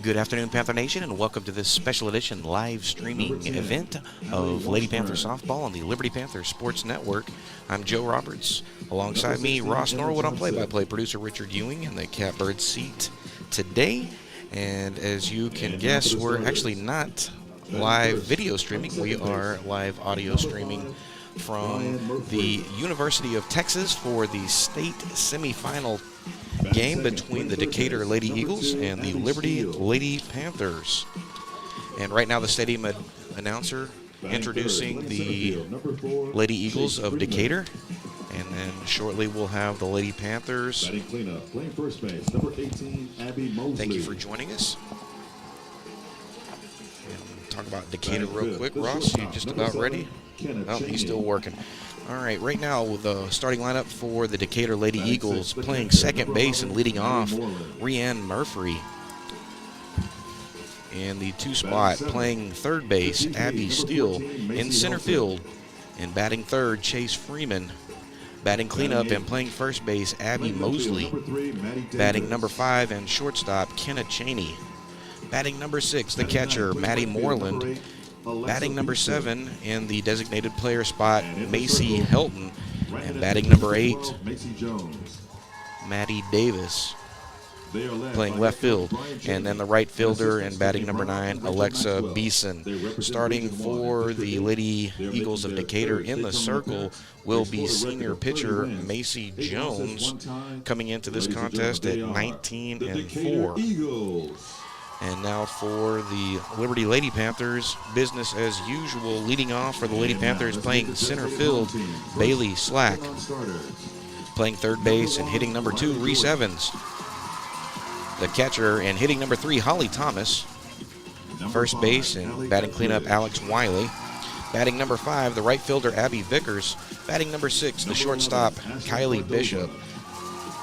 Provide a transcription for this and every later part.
Good afternoon, Panther Nation, and welcome to this special edition live streaming event of Lady Panther softball on the Liberty Panthers Sports Network. I'm Joe Roberts. Alongside me, Ross Norwood on play-by-play, producer Richard Ewing in the catbird seat today. And as you can guess, we're actually not live video streaming. We are live audio streaming from the University of Texas for the state semifinal game between the Decatur Lady Eagles and the Liberty Lady Panthers. And right now the stadium announcer introducing the Lady Eagles of Decatur. And then shortly we'll have the Lady Panthers. Thank you for joining us. And talk about Decatur real quick. Ross, you just about ready? Oh, he's still working. All right, right now with the starting lineup for the Decatur Lady Eagles, playing second base and leading off, Rianne Murphy. In the two spot, playing third base, Abby Steele. In center field, and batting third, Chase Freeman. Batting cleanup and playing first base, Abby Mosley. Batting number 5 and shortstop, Kenna Cheney. Batting number 6, the catcher, Maddie Moreland. Batting number 7 in the designated player spot, Macy Helton. And batting number 8, Maddie Davis, playing left field. And then the right fielder and batting number 9, Alexa Beeson. Starting for the Lady Eagles of Decatur in the circle will be senior pitcher Macy Jones, coming into this contest at 19-4. And now for the Liberty Lady Panthers, business as usual. Leading off for the Lady Panthers, playing center field, Bailey Slack. Playing third base and hitting number 2, Reese Evans. The catcher, and hitting number 3, Holly Thomas. First base and batting cleanup, Alex Wiley. Batting number 5, the right fielder, Abby Vickers. Batting number 6, the shortstop, Kylie Bishop.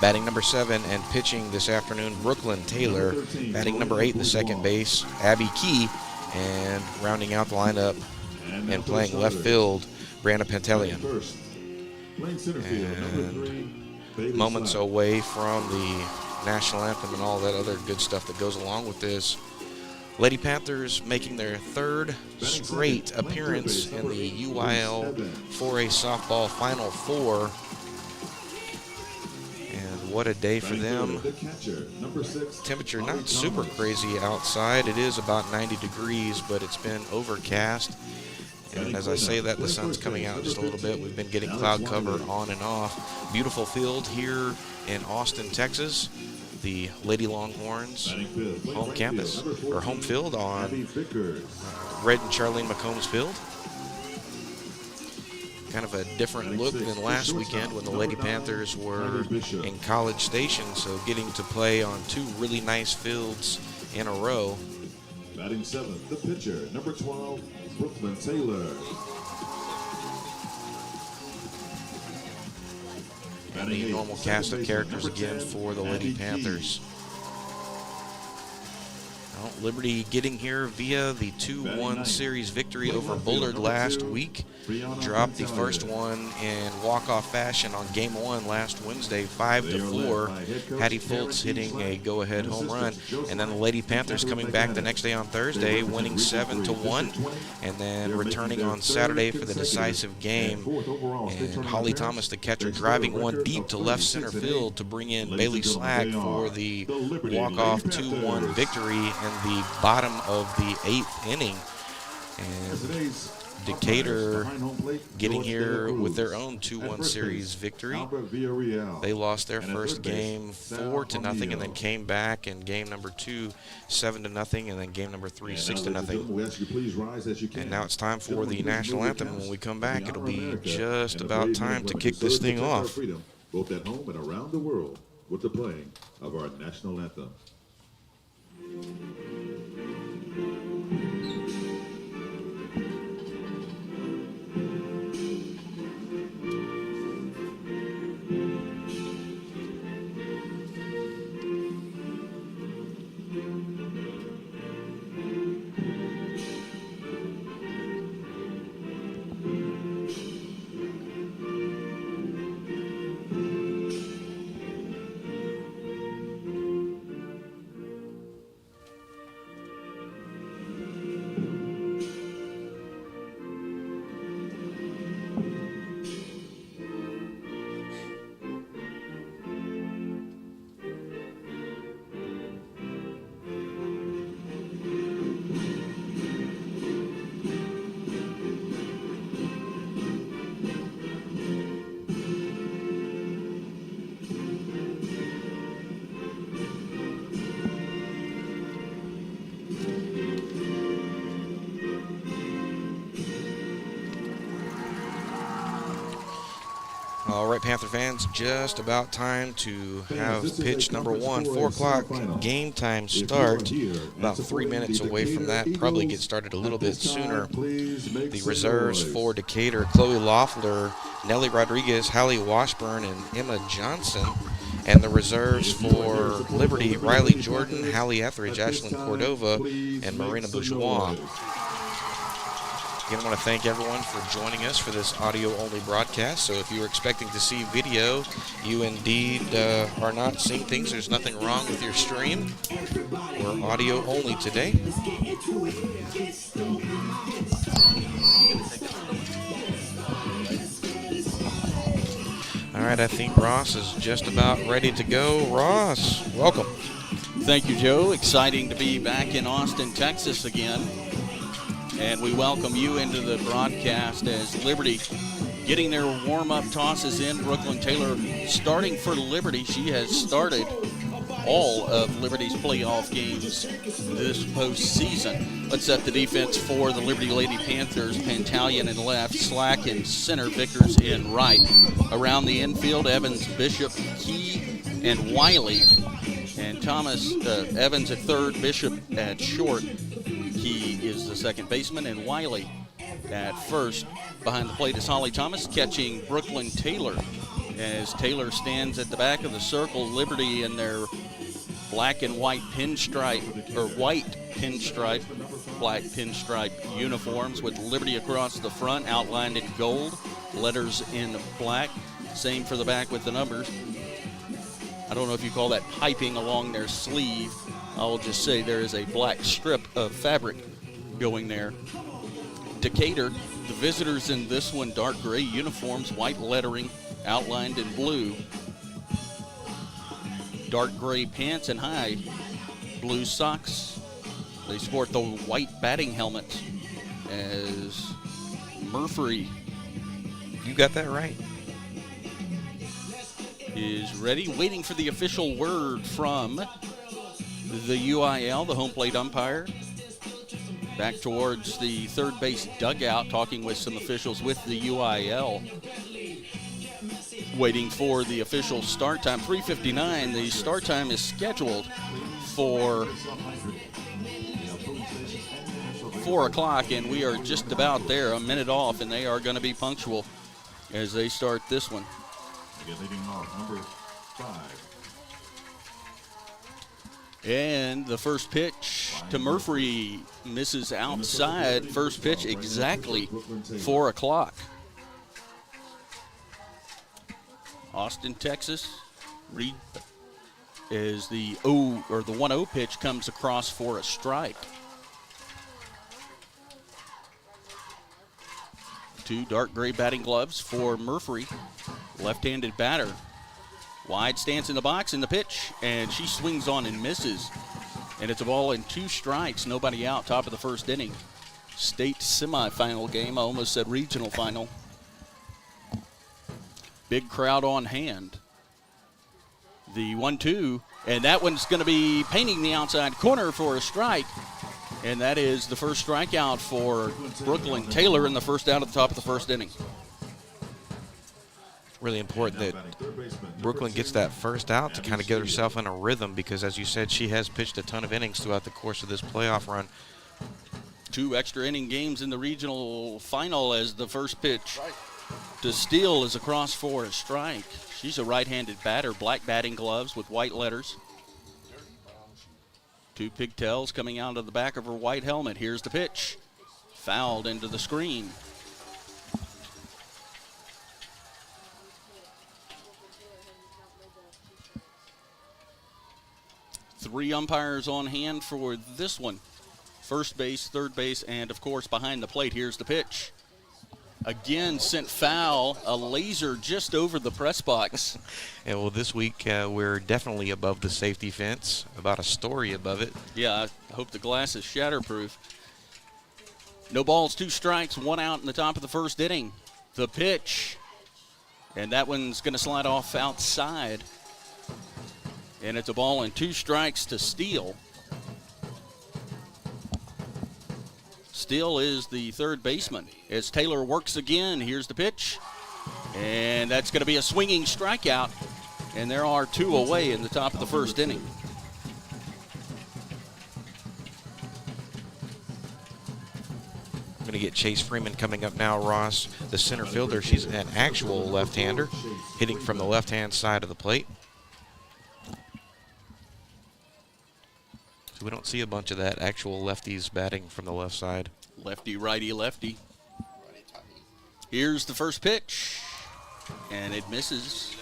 Batting number 7 and pitching this afternoon, Brooklyn Taylor. Batting number 8, the second base, Abby Key. And rounding out the lineup and playing left field, Brianna Pantelian. And moments away from the national anthem and all that other good stuff that goes along with this. Lady Panthers making their third straight appearance in the UIL 4A softball Final Four. What a day for them. Temperature not super crazy outside. It is about 90 degrees, but it's been overcast. And as I say that, the sun's coming out just a little bit. We've been getting cloud cover on and off. Beautiful field here in Austin, Texas. The Lady Longhorns home campus, or home field on Red and Charline McCombs Field. Kind of a different look than last weekend when the Lady Panthers were in College Station, so getting to play on 2 really nice fields in a row. Batting 7th, the pitcher, number 12, Brooklyn Taylor. And the normal cast of characters again for the Lady Panthers. Well, Liberty getting here via the 2-1 series victory over Bullard last week. Dropped the first one in walk-off fashion on Game 1 last Wednesday, 5-4. Hattie Fultz hitting a go-ahead home run. And then the Lady Panthers coming back the next day on Thursday, winning 7-1. And then returning on Saturday for the decisive game. And Holly Thomas, the catcher, driving one deep to left center field to bring in Bailey Slack for the walk-off 2-1 victory in the bottom of the 8th inning. And Decatur getting here with their own 2-1 series victory. They lost their first game 4-0 and then came back in game number 2 7-0 and then game number 3 6-0. And now it's time for the national anthem. When we come back, it'll be just about time to kick this thing off. both at home and around the world, with the playing of our national anthem. All right, Panther fans, just about time to have pitch number 1, 4 o'clock game time start. About 3 minutes away from that, probably get started a little bit sooner. The reserves for Decatur, Chloe Loeffler, Nellie Rodriguez, Hallie Washburn, and Emma Johnson. And the reserves for Liberty, Riley Jordan, Hallie Etheridge, Ashlyn Cordova, and Marina Bourgeois. Again, I want to thank everyone for joining us for this audio-only broadcast. So if you were expecting to see video, you indeed are not seeing things. There's nothing wrong with your stream. We're audio-only today. All right, I think Ross is just about ready to go. Ross, welcome. Thank you, Joe. Exciting to be back in Austin, Texas again. And we welcome you into the broadcast as Liberty getting their warm-up tosses in. Brooklyn Taylor starting for Liberty. She has started all of Liberty's playoff games this postseason. Let's set the defense for the Liberty Lady Panthers. Pantalion in left, Slack in center, Vickers in right. Around the infield, Evans, Bishop, Key, and Wiley. And Thomas, Evans at third, Bishop at short. Key is the second baseman, and Wiley at first. Behind the plate is Holly Thomas catching Brooklyn Taylor as Taylor stands at the back of the circle. Liberty in their black and white pinstripe, or white pinstripe, black pinstripe uniforms with Liberty across the front, outlined in gold, letters in black. Same for the back with the numbers. I don't know if you call that piping along their sleeve. I'll just say there is a black strip of fabric going there. Decatur, the visitors in this one, dark gray uniforms, white lettering outlined in blue. Dark gray pants and high blue socks. They sport the white batting helmets as Murphy. You got that right. Is ready, waiting for the official word from the UIL, the home plate umpire. Back towards the third base dugout, talking with some officials with the UIL. Waiting for the official start time, 3:59. The start time is scheduled for 4 o'clock, and we are just about there, a minute off, and they are going to be punctual as they start this one. Leading off, number 5. And the first pitch to Murphy misses outside. First pitch exactly 4 o'clock. Austin, Texas. Reed as the 1-0 pitch comes across for a strike. 2 dark gray batting gloves for Murphy, left-handed batter. Wide stance in the box in the pitch, and she swings on and misses. And it's a ball and 2 strikes, nobody out, top of the first inning. State semifinal game, I almost said regional final. Big crowd on hand. The 1-2, and that one's going to be painting the outside corner for a strike. And that is the first strikeout for Brooklyn Taylor in the first out at the top of the first inning. Really important that Brooklyn gets that first out to kind of get herself in a rhythm, because, as you said, she has pitched a ton of innings throughout the course of this playoff run. 2 extra inning games in the regional final, as the first pitch to Steele is across for a strike. She's a right-handed batter, black batting gloves with white letters. 2 pigtails coming out of the back of her white helmet. Here's the pitch. Fouled into the screen. Three umpires on hand for this one. First base, third base, and, of course, behind the plate. Here's the pitch. Again, sent foul, a laser just over the press box. And, well, this week we're definitely above the safety fence, about a story above it. Yeah, I hope the glass is shatterproof. No balls, 2 strikes, 1 out in the top of the first inning. The pitch, and that one's going to slide off outside. And it's a ball and 2 strikes to Steele. Steele is the third baseman. As Taylor works again, here's the pitch. And that's going to be a swinging strikeout. And there are 2 away in the top of the first inning. Going to get Chase Freeman coming up now, Ross, the center fielder. She's an actual left-hander, hitting from the left-hand side of the plate. We don't see a bunch of that, actual lefties batting from the left side. Lefty, righty, lefty. Here's the first pitch, and it misses.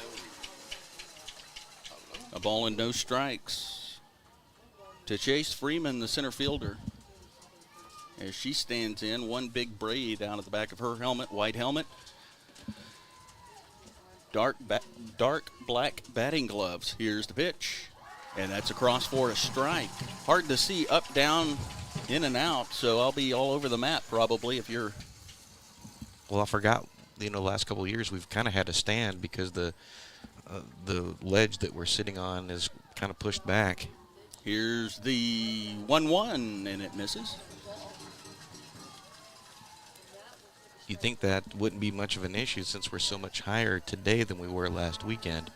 A ball and no strikes to Chase Freeman, the center fielder. As she stands in, one big braid out of the back of her helmet, white helmet. Dark black batting gloves. Here's the pitch. And that's across for a strike. Hard to see up, down, in and out, so I'll be all over the map probably if you're... Well, I forgot, last couple of years we've kind of had to stand because the ledge that we're sitting on is kind of pushed back. Here's the 1-1, and it misses. You'd think that wouldn't be much of an issue since we're so much higher today than we were last weekend.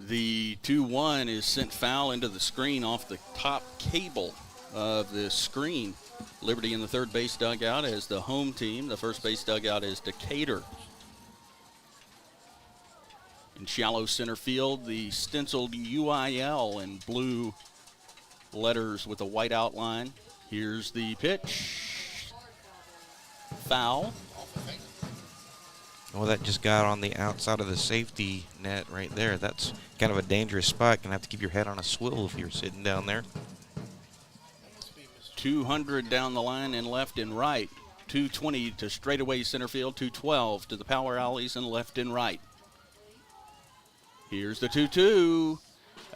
The 2-1 is sent foul into the screen off the top cable of the screen. Liberty in the third base dugout as the home team. The first base dugout is Decatur. In shallow center field, the stenciled UIL in blue letters with a white outline. Here's the pitch. Foul. Well, that just got on the outside of the safety net right there. That's kind of a dangerous spot. Gonna have to keep your head on a swivel if you're sitting down there. 200 down the line and left and right. 220 to straightaway center field. 212 to the power alleys and left and right. Here's the 2-2.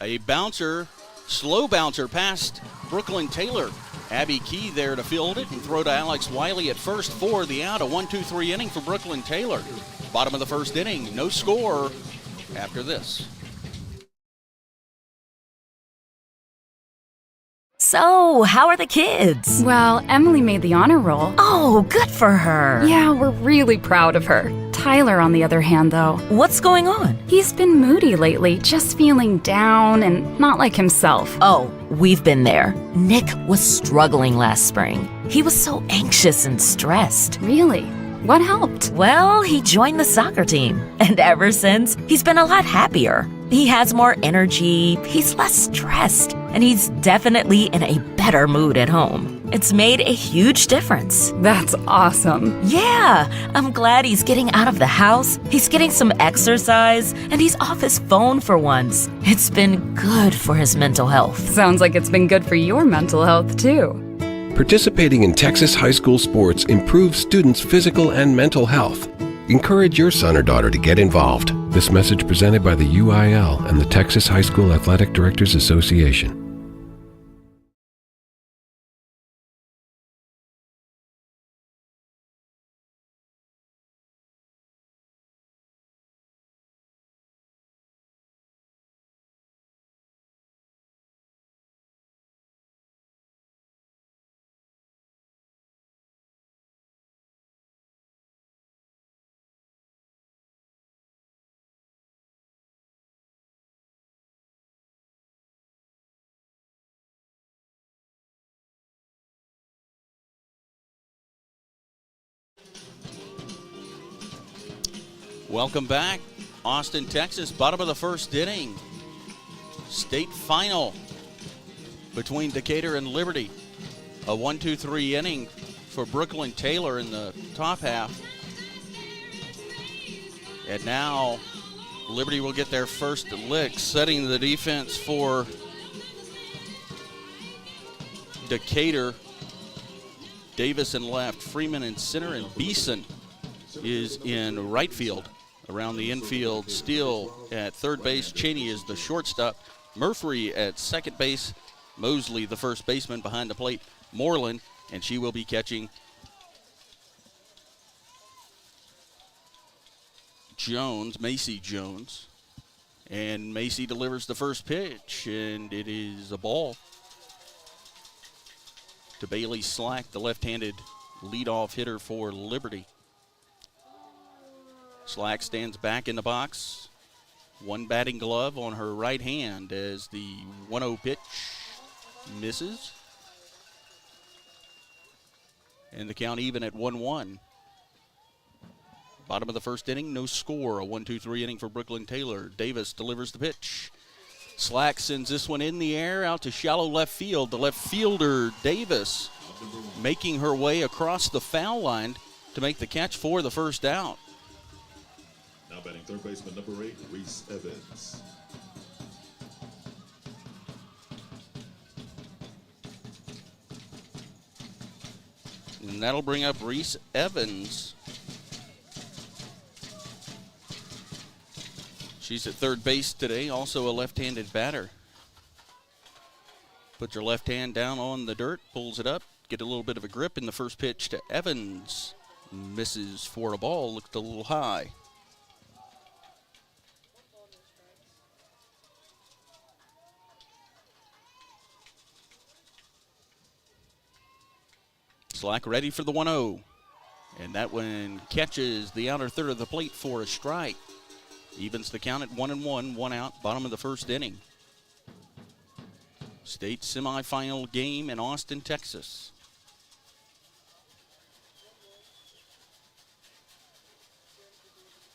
A bouncer, slow bouncer past Brooklyn Taylor. Abby Key there to field it and throw to Alex Wiley at first for the out. A 1-2-3 inning for Brooklyn Taylor. Bottom of the first inning, no score after this. So, how are the kids? Well, Emily made the honor roll. Oh, good for her. Yeah, we're really proud of her. Tyler, on the other hand, though. What's going on? He's been moody lately, just feeling down and not like himself. Oh, we've been there. Nick was struggling last spring. He was so anxious and stressed. Really? What helped? Well, he joined the soccer team. And ever since, he's been a lot happier. He has more energy, he's less stressed, and he's definitely in a better mood at home. It's made a huge difference. That's awesome. Yeah, I'm glad he's getting out of the house, he's getting some exercise, and he's off his phone for once. It's been good for his mental health. Sounds like it's been good for your mental health, too. Participating in Texas high school sports improves students' physical and mental health. Encourage your son or daughter to get involved. This message presented by the UIL and the Texas High School Athletic Directors Association. Welcome back, Austin, Texas. Bottom of the first inning. State final between Decatur and Liberty. A 1-2-3 inning for Brooklyn Taylor in the top half. And now Liberty will get their first lick, setting the defense for Decatur. Davis in left, Freeman in center, and Beeson is in right field. Around the infield, Steele at third base. Cheney is the shortstop. Murphy at second base. Mosley, the first baseman, behind the plate. Moreland, and she will be catching Jones, Macy Jones. And Macy delivers the first pitch, and it is a ball to Bailey Slack, the left-handed leadoff hitter for Liberty. Slack stands back in the box. One batting glove on her right hand as the 1-0 pitch misses. And the count even at 1-1. Bottom of the first inning, no score. A 1-2-3 inning for Brooklyn Taylor. Davis delivers the pitch. Slack sends this one in the air out to shallow left field. The left fielder, Davis, making her way across the foul line to make the catch for the first out. Now batting third baseman number 8, Reese Evans. And that'll bring up Reese Evans. She's at third base today, also a left-handed batter. Puts her left hand down on the dirt, pulls it up, get a little bit of a grip in the first pitch to Evans. Misses for a ball, looked a little high. Slack ready for the 1-0. And that one catches the outer third of the plate for a strike. Evens the count at 1-1, one out, bottom of the first inning. State semifinal game in Austin, Texas.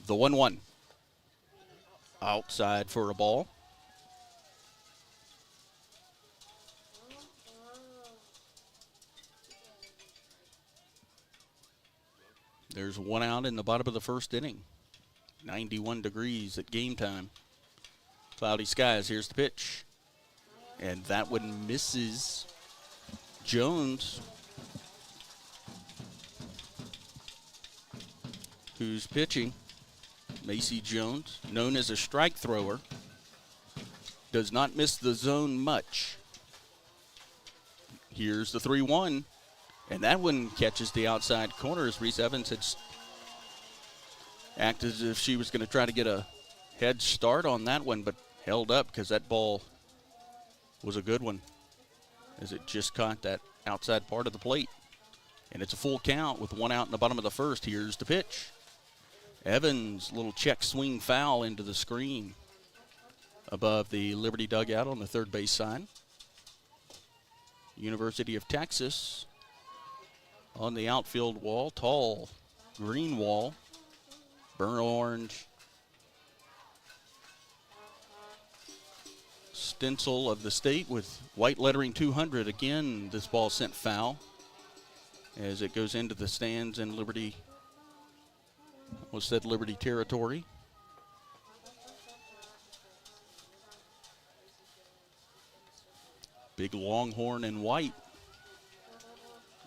The 1-1. Outside for a ball. There's one out in the bottom of the first inning. 91 degrees at game time. Cloudy skies. Here's the pitch. And that one misses. Jones, who's pitching, Macy Jones, known as a strike thrower, does not miss the zone much. Here's the 3-1. And that one catches the outside corner as Reese Evans had acted as if she was going to try to get a head start on that one, but held up because that ball was a good one as it just caught that outside part of the plate. And it's a full count with one out in the bottom of the first. Here's the pitch. Evans, little check swing foul into the screen above the Liberty dugout on the third base side. University of Texas on the outfield wall, tall green wall, burnt orange stencil of the state with white lettering 200. Again, this ball sent foul as it goes into the stands in Liberty, Liberty territory. Big longhorn in white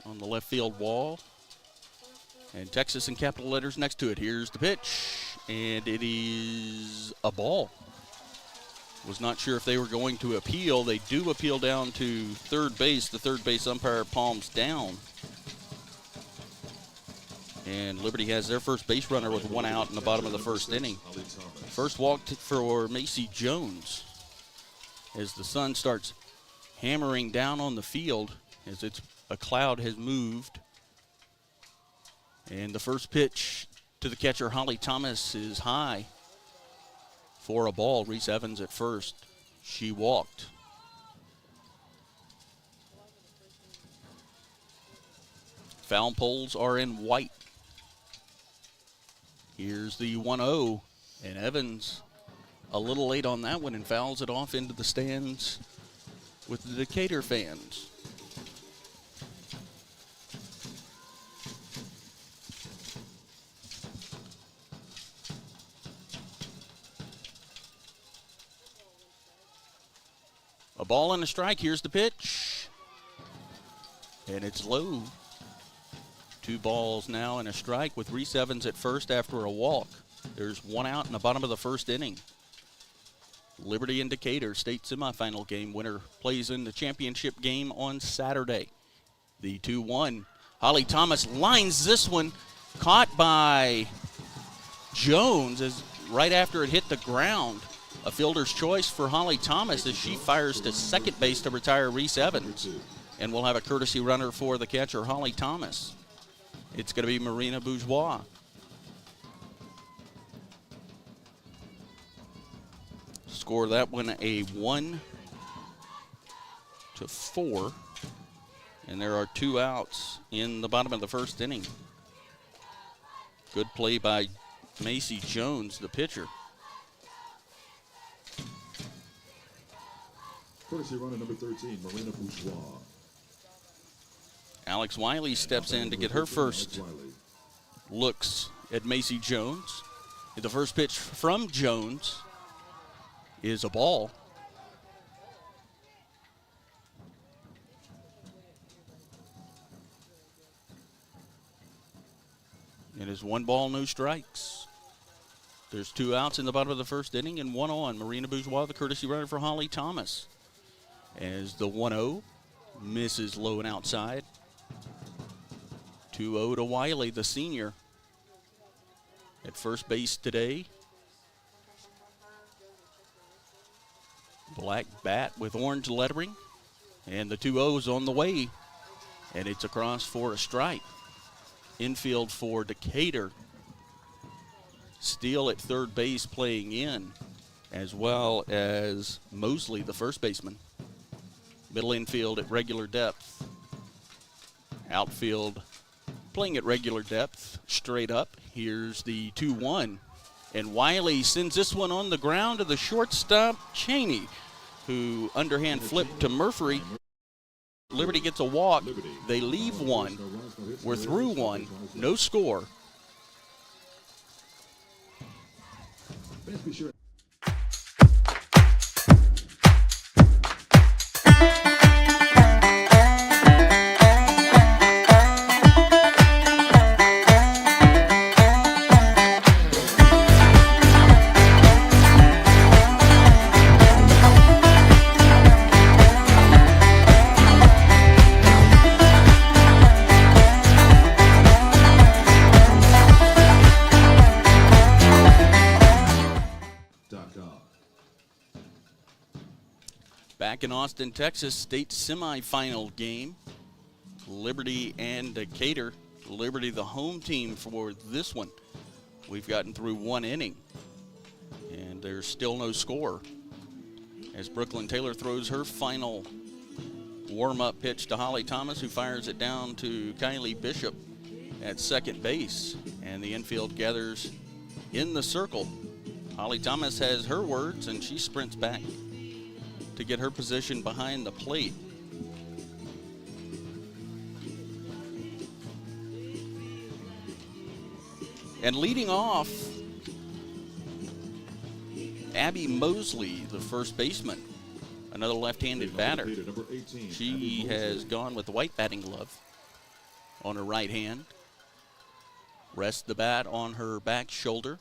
on the left field wall. And Texas in capital letters next to it. Here's the pitch, and it is a ball. Was not sure if they were going to appeal. They do appeal down to third base. The third base umpire palms down. And Liberty has their first base runner with one out in the bottom of the first inning. First walk for Macy Jones as the sun starts hammering down on the field as a cloud has moved. And the first pitch to the catcher, Holly Thomas, is high for a ball. Reese Evans at first. She walked. Foul poles are in white Here's the 1-0, and Evans a little late on that one and fouls it off into the stands with the Decatur fans. A ball and a strike. Here's the pitch. And it's low. 2 balls now and a strike with Reese Evans at first after a walk. There's 1 out in the bottom of the first inning. Liberty and Decatur state semifinal game. Winner plays in the championship game on Saturday. The 2-1. Holly Thomas lines this one. Caught by Jones as right after it hit the ground. A fielder's choice for Holly Thomas as she fires to second base to retire Reese Evans. And we'll have a courtesy runner for the catcher, Holly Thomas. It's going to be Marina Bourgeois. Score that one a 1-4. And there are 2 outs in the bottom of the first inning. Good play by Macy Jones, the pitcher. Courtesy runner number 13, Marina Bourgeois. Alex Wiley steps in to get her first looks at Macy Jones. The first pitch from Jones is a ball. It is 1 ball, no strikes. There's 2 outs in the bottom of the first inning and 1 on. Marina Bourgeois, the courtesy runner for Holly Thomas. As the 1-0 misses low and outside. 2-0 to Wiley, the senior. At first base today. Black bat with orange lettering. And the 2-0's on the way. And it's across for a strike. Infield for Decatur. Steele at third base playing in, as well as Mosley, the first baseman. Middle infield at regular depth. Outfield playing at regular depth, straight up. Here's the 2-1. And Wiley sends this one on the ground to the shortstop, Cheney, who underhand flipped to Murphy. Liberty gets a walk. They leave 1. We're through 1. No score. Be sure. Back in Austin, Texas, state semifinal game. Liberty and Decatur. Liberty the home team for this one. We've gotten through 1 inning, and there's still no score. As Brooklyn Taylor throws her final warm-up pitch to Holly Thomas, who fires it down to Kylie Bishop at second base. And the infield gathers in the circle. Holly Thomas has her words, and she sprints back to get her position behind the plate. And leading off, Abby Mosley, the first baseman, another left-handed batter. She has gone with the white batting glove on her right hand. Rests the bat on her back shoulder.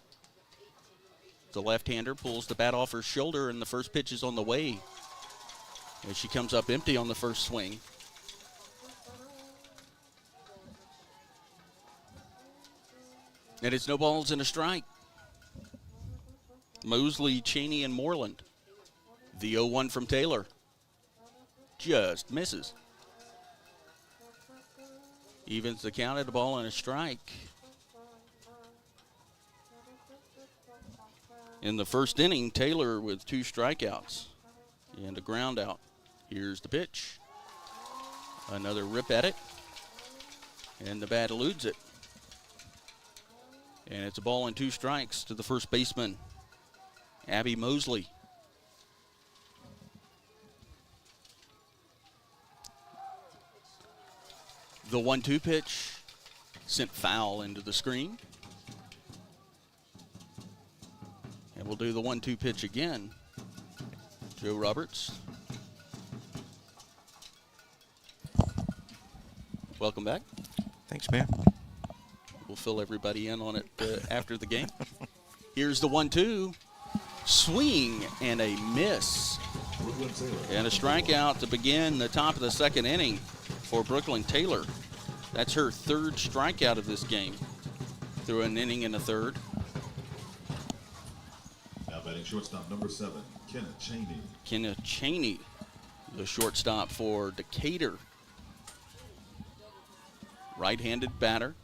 The left-hander pulls the bat off her shoulder, and the first pitch is on the way as she comes up empty on the first swing. And it's no balls and a strike. Mosley, Cheney, and Moreland. The 0-1 from Taylor. Just misses. Evens the count at a ball and a strike. In the first inning, Taylor with 2 strikeouts and a ground out. Here's the pitch. Another rip at it. And the bat eludes it. And it's a ball and 2 strikes to the first baseman, Abby Mosley. The 1-2 pitch sent foul into the screen. And we'll do the 1-2 pitch again. Joe Roberts. Welcome back. Thanks, man. We'll fill everybody in on it after the game. Here's the 1-2. Swing and a miss. And a strikeout to begin the top of the second inning for Brooklyn Taylor. That's her 3rd strikeout of this game through an inning and a third. Now batting shortstop number 7, Kenneth Cheney. Kenneth Cheney, the shortstop for Decatur. Right-handed batter.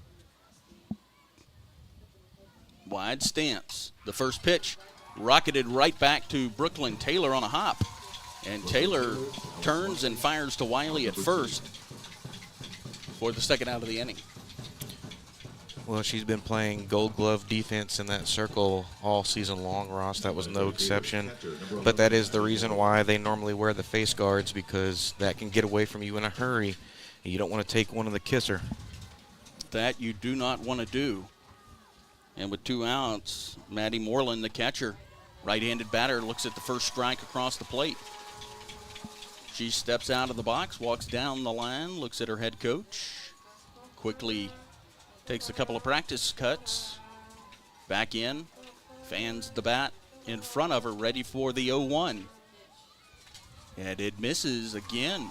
Wide stance. The first pitch rocketed right back to Brooklyn Taylor on a hop. And Taylor turns and fires to Wiley at first for the second out of the inning. Well, she's been playing gold glove defense in that circle all season long, Ross. That was no exception. But that is the reason why they normally wear the face guards, because that can get away from you in a hurry. And you don't want to take one of the kisser. That you do not want to do. And with 2 outs, Maddie Moreland, the catcher, right-handed batter, looks at the first strike across the plate. She steps out of the box, walks down the line, looks at her head coach, quickly takes a couple of practice cuts, back in, fans the bat in front of her, ready for the 0-1. And it misses again.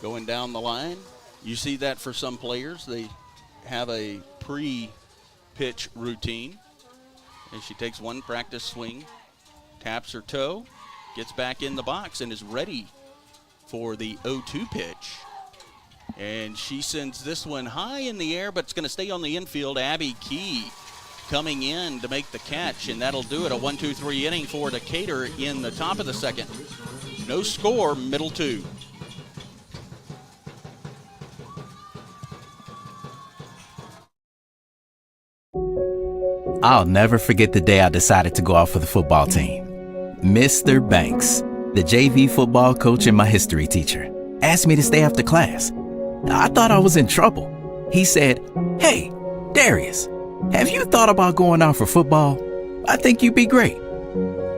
Going down the line, you see that for some players, they have a pre-pitch routine. And she takes one practice swing, taps her toe, gets back in the box, and is ready for the 0-2 pitch. And she sends this one high in the air, but it's going to stay on the infield. Abby Key coming in to make the catch, and that'll do it. A 1-2-3 inning for Decatur in the top of the second. No score, middle 2. I'll never forget the day I decided to go out for the football team. Mr. Banks, the JV football coach and my history teacher, asked me to stay after class. I thought I was in trouble. He said, "Hey, Darius, have you thought about going out for football? I think you'd be great."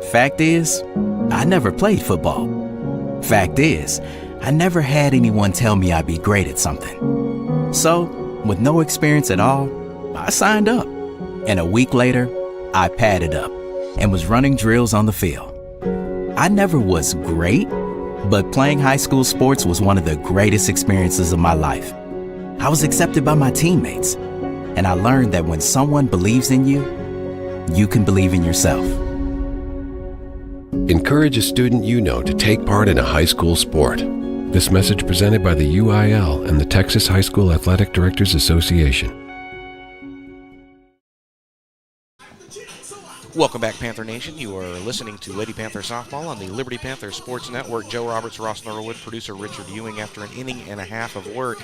Fact is, I never played football. Fact is, I never had anyone tell me I'd be great at something. So, with no experience at all, I signed up. And a week later, I padded up and was running drills on the field. I never was great, but playing high school sports was one of the greatest experiences of my life. I was accepted by my teammates, and I learned that when someone believes in you, you can believe in yourself. Encourage a student you know to take part in a high school sport. This message presented by the UIL and the Texas High School Athletic Directors Association. Welcome back, Panther Nation. You are listening to Lady Panther Softball on the Liberty Panther Sports Network. Joe Roberts, Ross Norwood, producer Richard Ewing. After an inning and a half of work,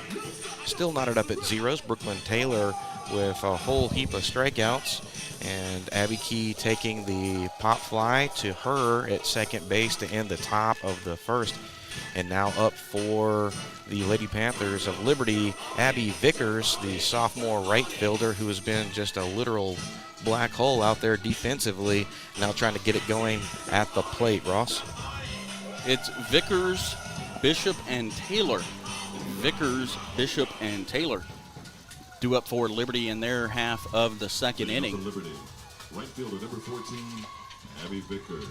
still knotted up at zeros. Brooklyn Taylor with a whole heap of strikeouts, and Abby Key taking the pop fly to her at second base to end the top of the first. And now up for the Lady Panthers of Liberty, Abby Vickers, the sophomore right fielder who has been just a literal black hole out there defensively, now trying to get it going at the plate. Ross? It's Vickers, Bishop, and Taylor. Vickers, Bishop, and Taylor due up for Liberty in their half of the second inning. Liberty, right fielder number 14, Abby Vickers.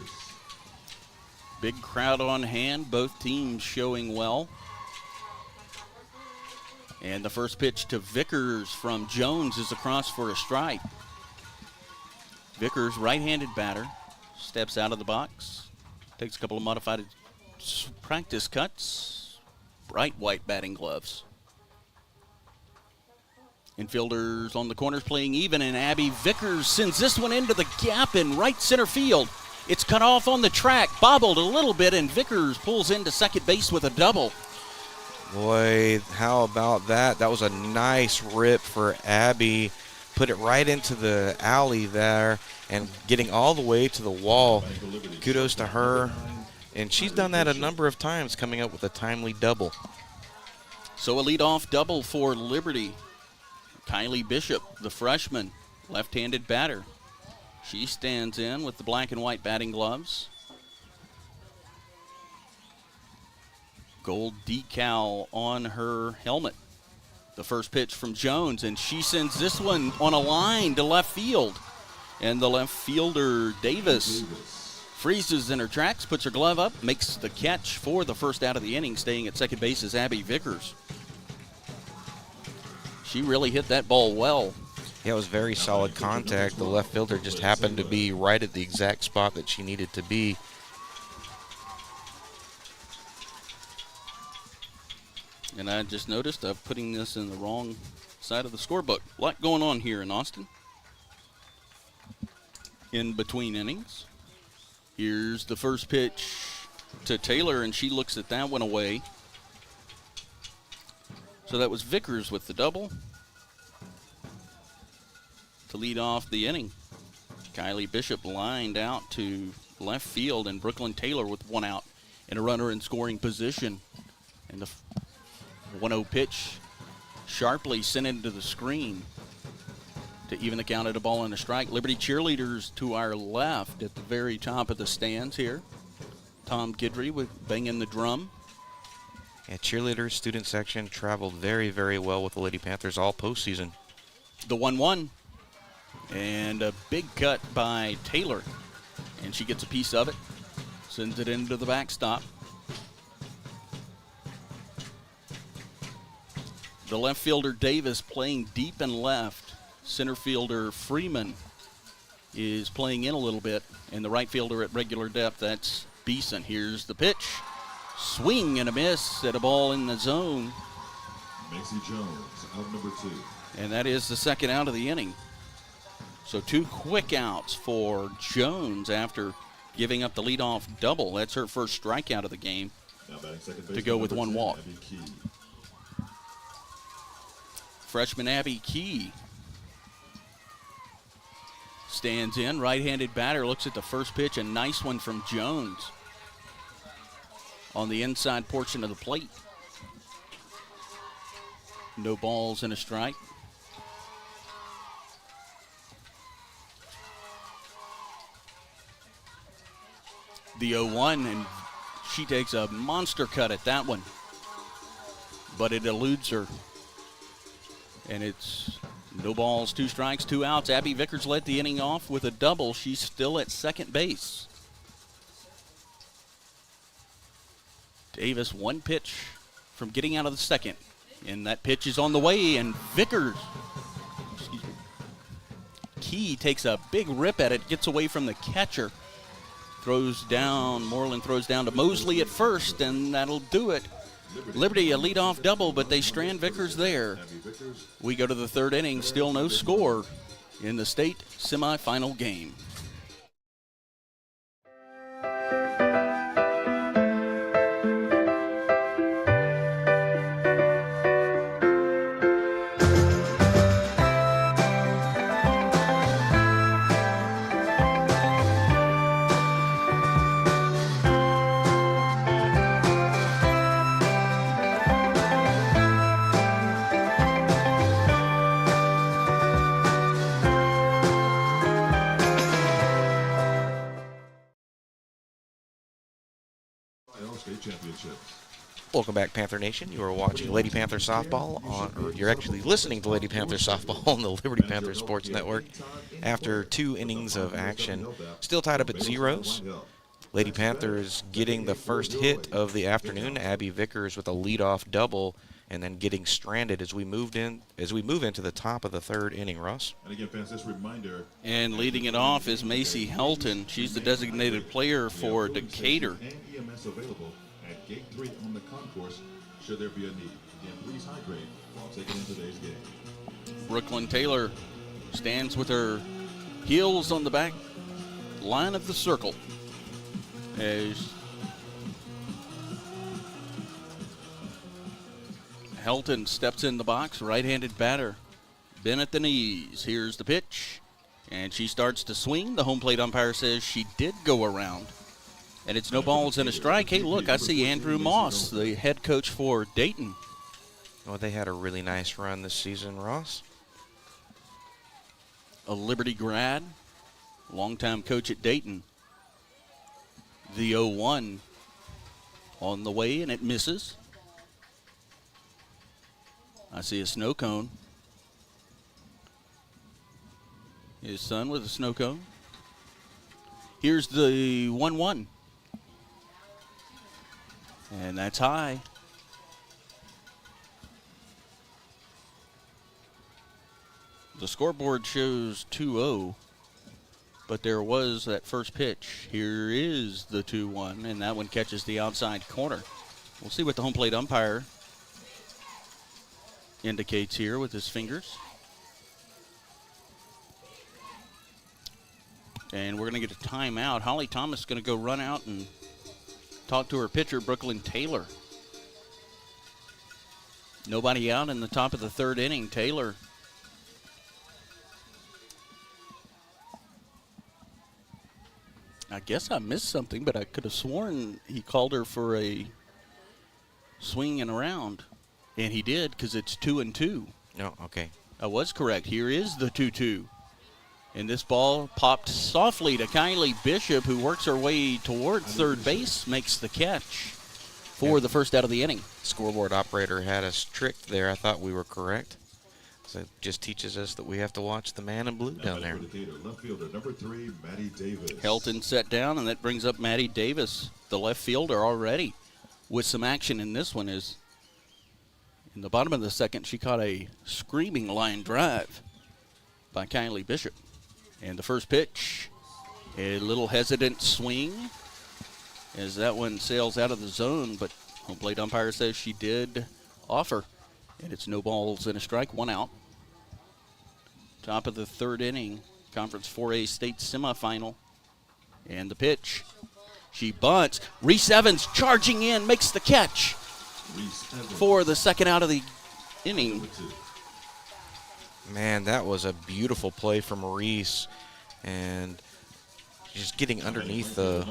Big crowd on hand, both teams showing well. And the first pitch to Vickers from Jones is across for a strike. Vickers, right-handed batter, steps out of the box, takes a couple of modified practice cuts, bright white batting gloves. Infielders on the corners playing even, and Abby Vickers sends this one into the gap in right center field. It's cut off on the track, bobbled a little bit, and Vickers pulls into second base with a double. Boy, how about that? That was a nice rip for Abby put it right into the alley there and getting all the way to the wall. Kudos to her. And she's done that a number of times, coming up with a timely double. So a leadoff double for Liberty. Kylie Bishop, the freshman, left-handed batter. She stands in with the black and white batting gloves. Gold decal on her helmet. The first pitch from Jones, and she sends this one on a line to left field. And the left fielder, Davis, freezes in her tracks, puts her glove up, makes the catch for the first out of the inning. Staying at second base is Abby Vickers. She really hit that ball well. Yeah, it was very solid contact. The left fielder just happened to be right at the exact spot that she needed to be. And I just noticed I'm putting this in the wrong side of the scorebook. A lot going on here in Austin. In between innings. Here's the first pitch to Taylor, and she looks at that one away. So that was Vickers with the double to lead off the inning. Kylie Bishop lined out to left field, and Brooklyn Taylor with one out and a runner in scoring position. And the 1-0 pitch sharply sent into the screen to even the count at a ball and a strike. Liberty cheerleaders to our left at the very top of the stands here. Tom Kidry with banging the drum. Yeah, cheerleaders, student section traveled very, very well with the Lady Panthers all postseason. The 1-1. And a big cut by Taylor. And she gets a piece of it. Sends it into the backstop. The left fielder Davis playing deep and left. Center fielder Freeman is playing in a little bit. And the right fielder at regular depth, that's Beeson. Here's the pitch. Swing and a miss at a ball in the zone. Macy Jones, out number 2. And that is the second out of the inning. So 2 quick outs for Jones after giving up the leadoff double. That's her first strikeout of the game. Now batting second base, to go with one 10, walk. Abby Key. Freshman Abby Key stands in. Right-handed batter looks at the first pitch. A nice one from Jones on the inside portion of the plate. No balls and a strike. The 0-1, and she takes a monster cut at that one. But it eludes her. And it's no balls, 2 strikes, 2 outs. Abby Vickers led the inning off with a double. She's still at second base. Davis, 1 pitch from getting out of the second. And that pitch is on the way, and Vickers, Key takes a big rip at it, gets away from the catcher. Throws down, Moreland throws down to Mosley at first, and that'll do it. Liberty a leadoff double, but they strand Vickers there. We go to the third inning, still no score in the state semifinal game. State championships. Welcome back, Panther Nation. You are watching Lady Panther softball or you're actually listening to Lady Panther softball on the Liberty Panther Sports Network. After 2 innings of action, still tied up at 0s. Lady Panthers getting the first hit of the afternoon. Abby Vickers with a leadoff double, and then getting stranded as we move into the top of the third inning. Ross. And again, fans, this reminder. And leading it off is Macy Helton. She's the designated player for Decatur. And EMS available at Gate 3 on the concourse, should there be a need. Again, please hydrate while taking in today's game. Brooklyn Taylor stands with her heels on the back line of the circle as Helton steps in the box. Right-handed batter bent at the knees. Here's the pitch, and she starts to swing. The home plate umpire says she did go around, and it's no balls and a strike. Hey, look, I see Andrew Moss, the head coach for Dayton. Well, they had a really nice run this season, Ross. A Liberty grad, longtime coach at Dayton. The 0-1 on the way, and it misses. I see a snow cone. His son with a snow cone. Here's the 1-1. And that's high. The scoreboard shows 2-0, but there was that first pitch. Here is the 2-1, and that one catches the outside corner. We'll see what the home plate umpire indicates here with his fingers. And we're going to get a timeout. Holly Thomas is going to go run out and talk to her pitcher, Brooklyn Taylor. Nobody out in the top of the third inning. Taylor I guess I missed something, but I could have sworn he called her for a swing and around. And he did, because it's 2-2. No, okay. I was correct. Here is the 2-2. And this ball popped softly to Kylie Bishop, who works her way toward third base, makes the catch for the first out of the inning. Scoreboard operator had us tricked there. I thought we were correct. So it just teaches us that we have to watch the man in blue down there. Left fielder number 3, Maddie Davis. Helton set down, and that brings up Maddie Davis, the left fielder, already with some action in this one. Is in the bottom of the second, she caught a screaming line drive by Kylie Bishop. And the first pitch, a little hesitant swing as that one sails out of the zone, but home plate umpire says she did offer. And it's no balls and a strike, 1 out. Top of the third inning, Conference 4A state semifinal. And the pitch, she bunts. Reese Evans charging in, makes the catch for the second out of the inning. Man, that was a beautiful play from Maurice, and just getting underneath the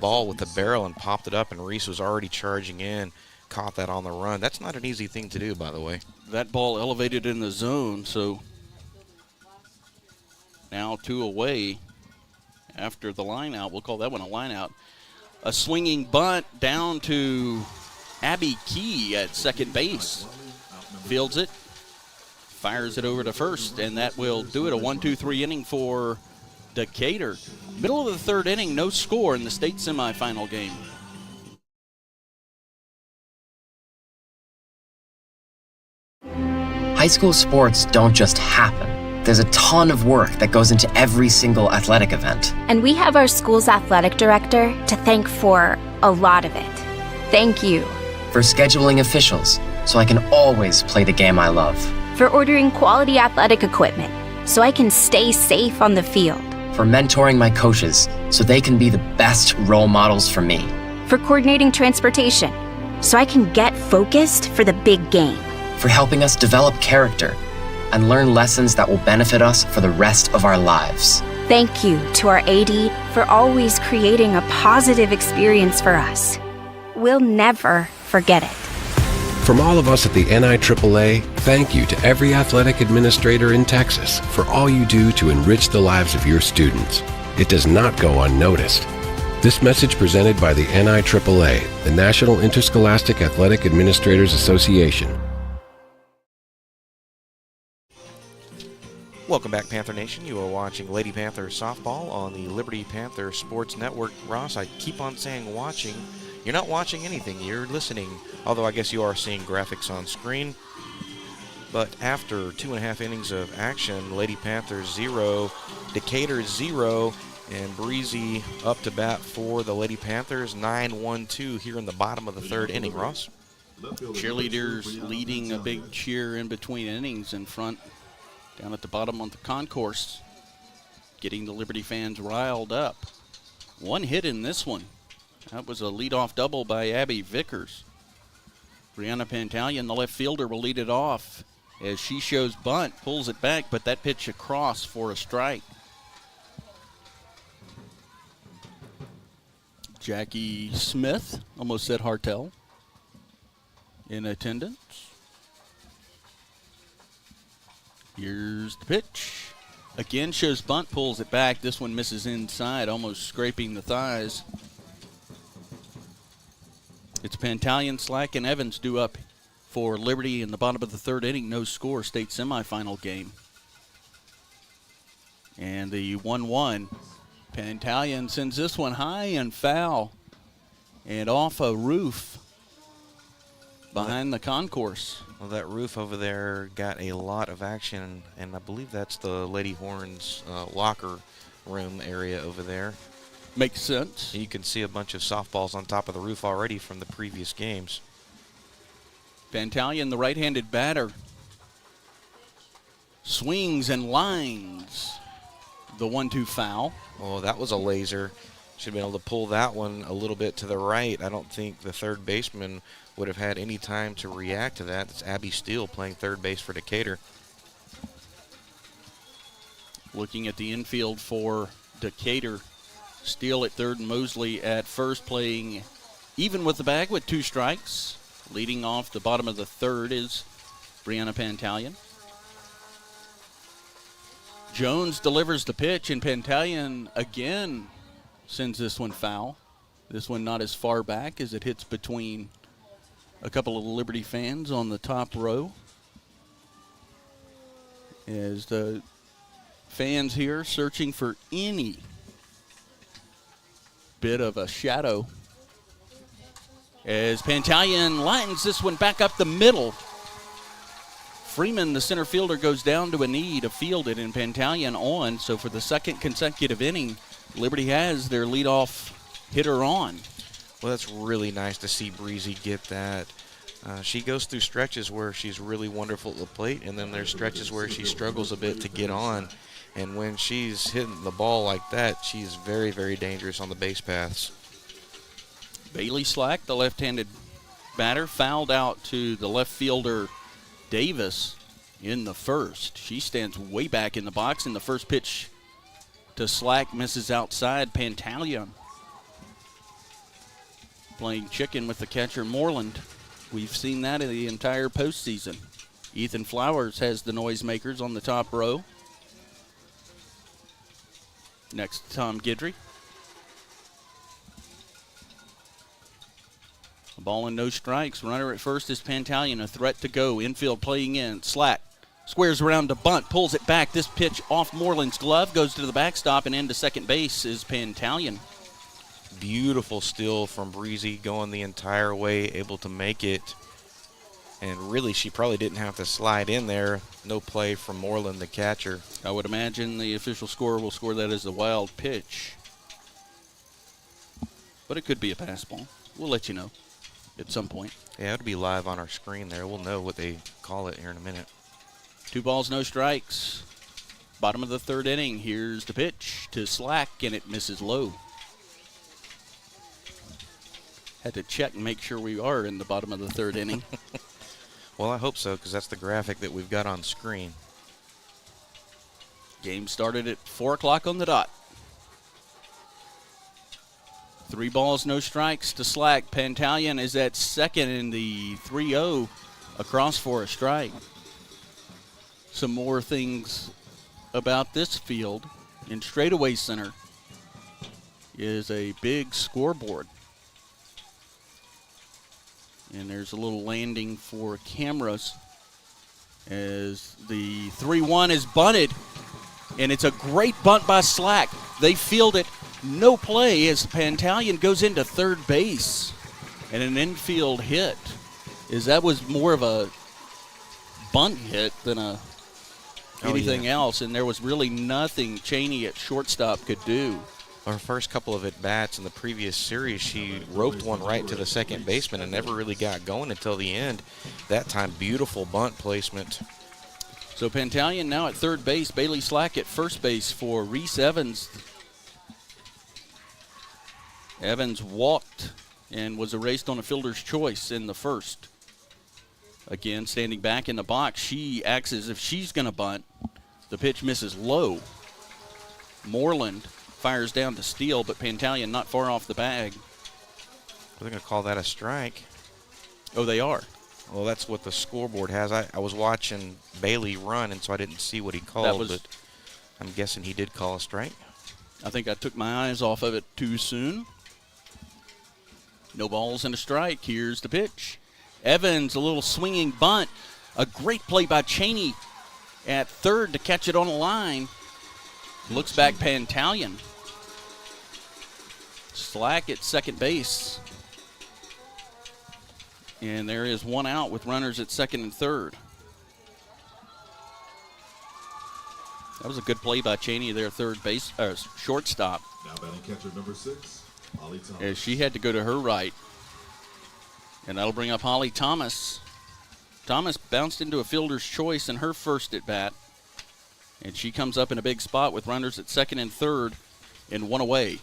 ball with the barrel and popped it up, and Reese was already charging in, caught that on the run. That's not an easy thing to do, by the way. That ball elevated in the zone, so now 2 away after the line out. We'll call that one a line out. A swinging bunt down to Abby Key at second base. Fields it. Fires it over to first, and that will do it. A 1-2-3 inning for Decatur. Middle of the third inning, no score in the state semifinal game. High school sports don't just happen. There's a ton of work that goes into every single athletic event. And we have our school's athletic director to thank for a lot of it. Thank you. For scheduling officials, so I can always play the game I love. For ordering quality athletic equipment, so I can stay safe on the field. For mentoring my coaches, so they can be the best role models for me. For coordinating transportation, so I can get focused for the big game. For helping us develop character and learn lessons that will benefit us for the rest of our lives. Thank you to our AD for always creating a positive experience for us. We'll never forget it. From all of us at the NIAAA, thank you to every athletic administrator in Texas for all you do to enrich the lives of your students. It does not go unnoticed. This message presented by the NIAAA, the National Interscholastic Athletic Administrators Association. Welcome back, Panther Nation. You are watching Lady Panther softball on the Liberty Panther Sports Network. Ross, I keep on saying watching. You're not watching anything. You're listening, although I guess you are seeing graphics on screen. But after 2.5 innings of action, Lady Panthers 0, Decatur 0, and Breezy up to bat for the Lady Panthers, 9-1-2 here in the bottom of the third inning. Ross? Cheerleaders leading a big cheer in between innings in front, down at the bottom on the concourse, getting the Liberty fans riled up. 1 hit in this one. That was a leadoff double by Abby Vickers. Brianna Pantalion, the left fielder, will lead it off. as she shows bunt, pulls it back, but that pitch across for a strike. Jackie Smith, almost said Hartel, in attendance. Here's the pitch. Again, shows bunt, pulls it back. This one misses inside, almost scraping the thighs. It's Pantalion, Slack, and Evans due up for Liberty in the bottom of the third inning. No score, state semifinal game. And the 1-1. Pantalion sends this one high and foul and off a roof behind the concourse. Well, that roof over there got a lot of action, and I believe that's the Lady Horns locker room area over there. Makes sense. You can see a bunch of softballs on top of the roof already from the previous games. Pantalion, the right-handed batter, swings and lines the 1-2 foul. Oh, that was a laser. Should have been able to pull that one a little bit to the right. I don't think the third baseman would have had any time to react to that. It's Abby Steele playing third base for Decatur. Looking at the infield for Decatur, Steele at third and Mosley at first, playing even with the bag with 2 strikes. Leading off the bottom of the third is Brianna Pantalion. Jones delivers the pitch, and Pantalion again sends this one foul. This one not as far back as it hits between a couple of Liberty fans on the top row. As the fans here searching for any bit of a shadow. As Pantalion lines this one back up the middle. Freeman, the center fielder, goes down to a knee to field it, and Pantalion on. So for the second consecutive inning, Liberty has their leadoff hitter on. Well, that's really nice to see Breezy get that. She goes through stretches where she's really wonderful at the plate, and then there's stretches where she struggles a bit to get on. And when she's hitting the ball like that, she's very, very dangerous on the base paths. Bailey Slack, the left-handed batter, fouled out to the left fielder Davis in the first. She stands way back in the box, and the first pitch to Slack misses outside. Pantalion playing chicken with the catcher Moreland. We've seen that in the entire postseason. Ethan Flowers has the noisemakers on the top row. Next, Tom Guidry. A ball and no strikes. Runner at first is Pantalion, a threat to go. Infield playing in. Slack squares around to bunt, pulls it back. This pitch off Moreland's glove, goes to the backstop, and into second base is Pantalion. Beautiful steal from Breezy, going the entire way, able to make it. And really, she probably didn't have to slide in there. No play from Moreland, the catcher. I would imagine the official scorer will score that as a wild pitch. But it could be a pass ball. We'll let you know at some point. Yeah, it'll be live on our screen there. We'll know what they call it here in a minute. 2 balls, no strikes. Bottom of the third inning. Here's the pitch to Slack, and it misses low. Had to check and make sure we are in the bottom of the third inning. Well, I hope so, because that's the graphic that we've got on screen. Game started at 4 o'clock on the dot. 3 balls, no strikes to Slack. Pantalion is at second in the 3-0 across for a strike. Some more things about this field. In straightaway center is a big scoreboard. And there's a little landing for cameras as the 3-1 is bunted. And it's a great bunt by Slack. They field it. No play as Pantalion goes into third base. And an infield hit. That was more of a bunt hit than anything else. And there was really nothing Cheney at shortstop could do. Her first couple of at-bats in the previous series, she roped one right to the second baseman and never really got going until the end. That time, beautiful bunt placement. So Pantalion now at third base, Bailey Slack at first base for Reese Evans. Evans walked and was erased on a fielder's choice in the first. Again, standing back in the box, she acts as if she's going to bunt. The pitch misses low. Moreland fires down to steal, but Pantalion not far off the bag. They're going to call that a strike. Oh, they are. Well, that's what the scoreboard has. I was watching Bailey run, and so I didn't see what he called, but I'm guessing he did call a strike. I think I took my eyes off of it too soon. No balls and a strike. Here's the pitch. Evans, a little swinging bunt. A great play by Cheney at third to catch it on the line. Looks back Pantalion. Slack at second base. And there is one out with runners at second and third. That was a good play by Cheney there, shortstop. Now batting catcher number 6, Holly Thomas. As she had to go to her right. And that'll bring up Holly Thomas. Thomas bounced into a fielder's choice in her first at bat. And she comes up in a big spot with runners at second and third and one away.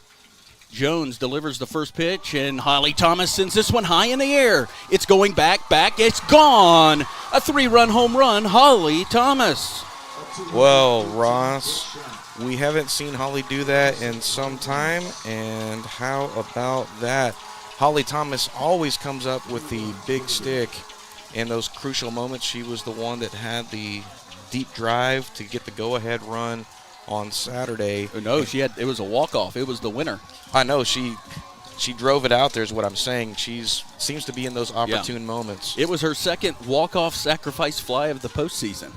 Jones delivers the first pitch, and Holly Thomas sends this one high in the air. It's going back, it's gone. A 3-run home run, Holly Thomas. Well, Ross, we haven't seen Holly do that in some time, and how about that? Holly Thomas always comes up with the big stick in those crucial moments. She was the one that had the deep drive to get the go-ahead run on Saturday. No, it was a walk-off. It was the winner. I know, she drove it out there is what I'm saying. She seems to be in those opportune moments. It was her second walk-off sacrifice fly of the postseason,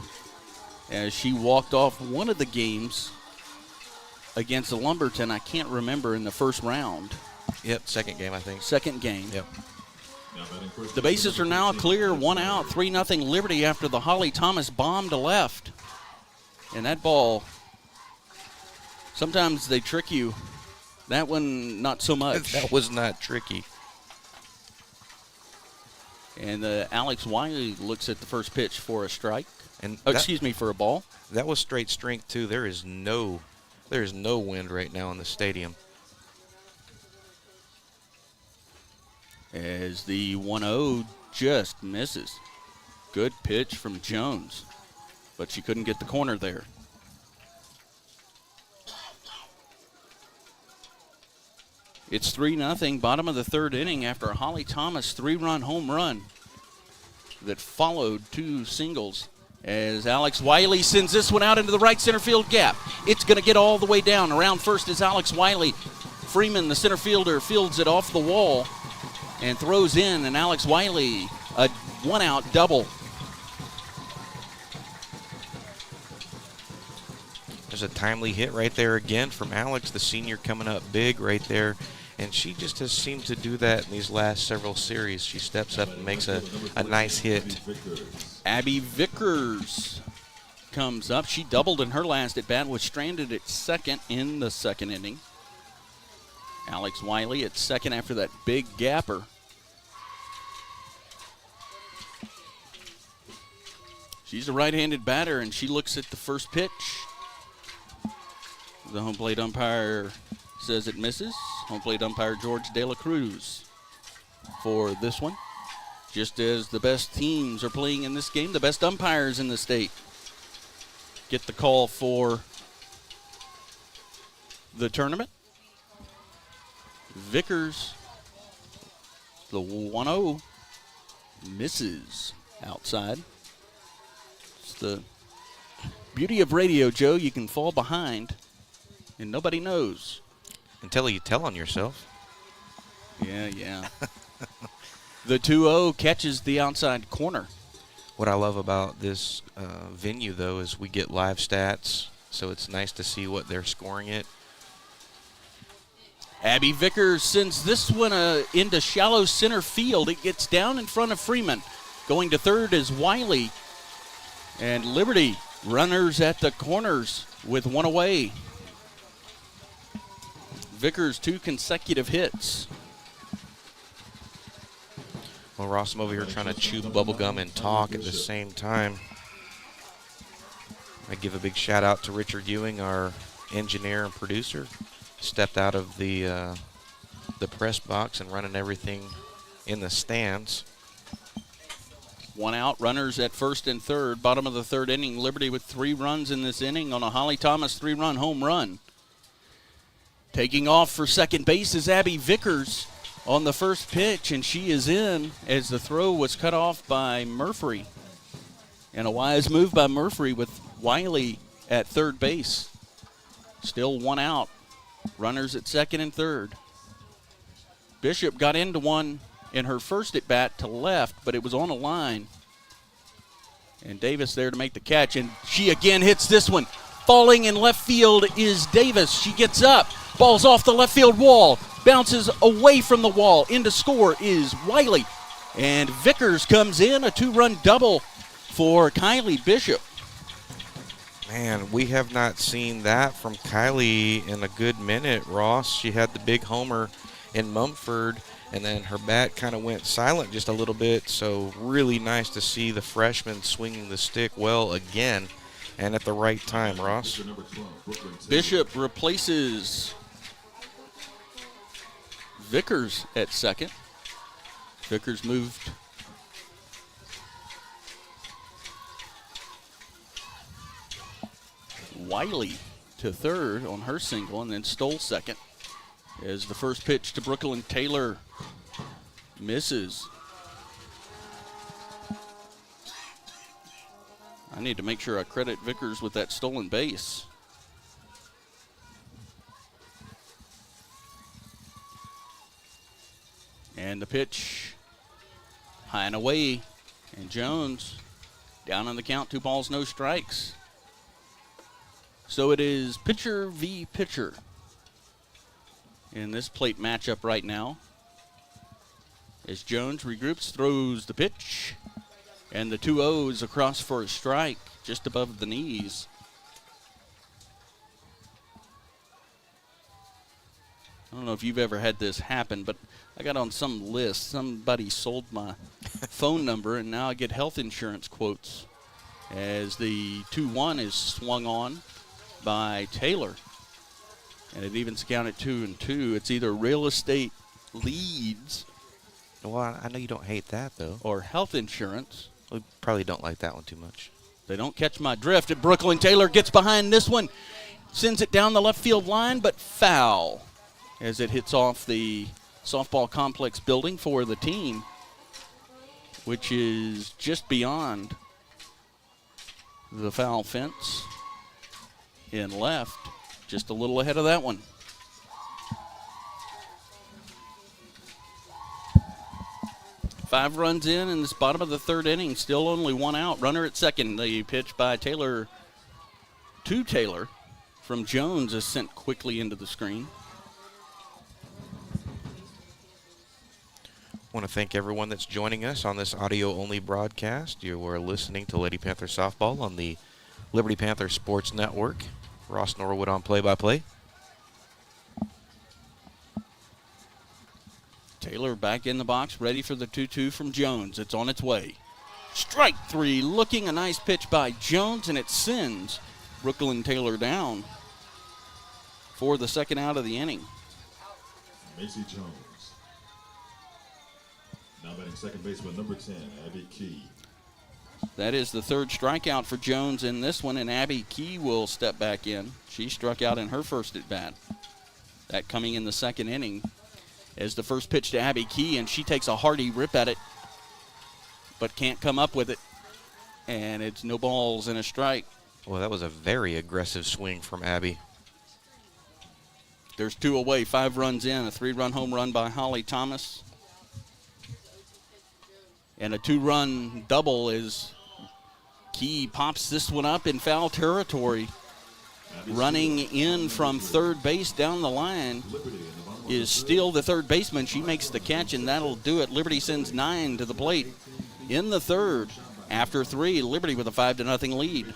as she walked off one of the games against the Lumberton. I can't remember, in the first round. Yep, second game, I think. Second game. Yep. The bases are now clear, one out, 3-0 Liberty after the Holly Thomas bomb to left. And that ball, sometimes they trick you. That one, not so much. That was not tricky. And Alex Wiley looks at the first pitch for a strike. And for a ball. That was straight strength, too. There is no wind right now in the stadium. As the 1-0 just misses. Good pitch from Jones, but she couldn't get the corner there. It's 3-0, bottom of the third inning, after a Holly Thomas 3-run home run that followed 2 singles. As Alex Wiley sends this one out into the right center field gap. It's going to get all the way down. Around first is Alex Wiley. Freeman, the center fielder, fields it off the wall and throws in, and Alex Wiley, a 1-out double. There's a timely hit right there again from Alex, the senior, coming up big right there. And she just has seemed to do that in these last several series. She steps up and makes a nice hit. Abby Vickers comes up. She doubled in her last at bat, was stranded at second in the second inning. Alex Wiley at second after that big gapper. She's a right-handed batter, and she looks at the first pitch. The home plate umpire says it misses. Home plate umpire George De La Cruz for this one. Just as the best teams are playing in this game, the best umpires in the state get the call for the tournament. Vickers, the 1-0, misses outside. It's the beauty of radio, Joe. You can fall behind, and nobody knows. Until you tell on yourself. Yeah. The 2-0 catches the outside corner. What I love about this venue, though, is we get live stats, so it's nice to see what they're scoring it. Abby Vickers sends this one into shallow center field. It gets down in front of Freeman. Going to third is Wiley. And Liberty runners at the corners with one away. Vickers 2 consecutive hits. Well, Ross, I'm over here trying to chew bubblegum and talk at the same time. I give a big shout out to Richard Ewing, our engineer and producer. Stepped out of the press box and running everything in the stands. 1 out, runners at first and third. Bottom of the third inning, Liberty with 3 runs in this inning on a Holly Thomas 3-run home run. Taking off for second base is Abby Vickers on the first pitch, and she is in as the throw was cut off by Murphy. And a wise move by Murphy with Wiley at third base. Still 1 out, runners at second and third. Bishop got into one in her first at bat to left, but it was on a line. And Davis there to make the catch, and she again hits this one. Falling in left field is Davis. She gets up, ball's off the left field wall, bounces away from the wall. In to score is Wiley, and Vickers comes in, a 2-run double for Kylie Bishop. Man, we have not seen that from Kylie in a good minute, Ross. She had the big homer in Mumford, and then her bat kind of went silent just a little bit, so really nice to see the freshman swinging the stick well again and at the right time, Ross. Bishop replaces Vickers at second. Vickers moved Wiley to third on her single, and then Stoll second. As the first pitch to Brooklyn Taylor misses. I need to make sure I credit Vickers with that stolen base. And the pitch high and away, and Jones down on the count, 2 balls, no strikes. So it is pitcher v. pitcher in this plate matchup right now. As Jones regroups, throws the pitch, and the 2-0s across for a strike just above the knees. I don't know if you've ever had this happen, but I got on some list, somebody sold my phone number, and now I get health insurance quotes as the 2-1 is swung on by Taylor. And it evens count at 2-2. It's either real estate leads. Well, I know you don't hate that, though. Or health insurance. We probably don't like that one too much. They don't catch my drift. And Brooklyn Taylor gets behind this one. Sends it down the left field line, but foul as it hits off the softball complex building for the team, which is just beyond the foul fence in left. Just a little ahead of that one. Five runs in this bottom of the third inning. Still only 1 out. Runner at second. The pitch by Taylor to Taylor from Jones is sent quickly into the screen. I want to thank everyone that's joining us on this audio-only broadcast. You are listening to Lady Panther Softball on the Liberty Panther Sports Network. Ross Norwood on play-by-play. Taylor back in the box, ready for the 2-2 from Jones. It's on its way. Strike 3, looking, a nice pitch by Jones, and it sends Brooklyn Taylor down for the second out of the inning. Macy Jones. Now batting second baseman number 10, Abby Key. That is the third strikeout for Jones in this one, and Abby Key will step back in. She struck out in her first at bat. That coming in the second inning as the first pitch to Abby Key, and she takes a hearty rip at it, but can't come up with it. And it's no balls and a strike. Well, that was a very aggressive swing from Abby. There's 2 away, 5 runs in, a 3-run home run by Holly Thomas. And a 2-run double as Key pops this one up in foul territory. Running in from third base down the line is still the third baseman. She makes the catch, and that'll do it. Liberty sends 9 to the plate in the third. After 3, Liberty with a 5-0 lead.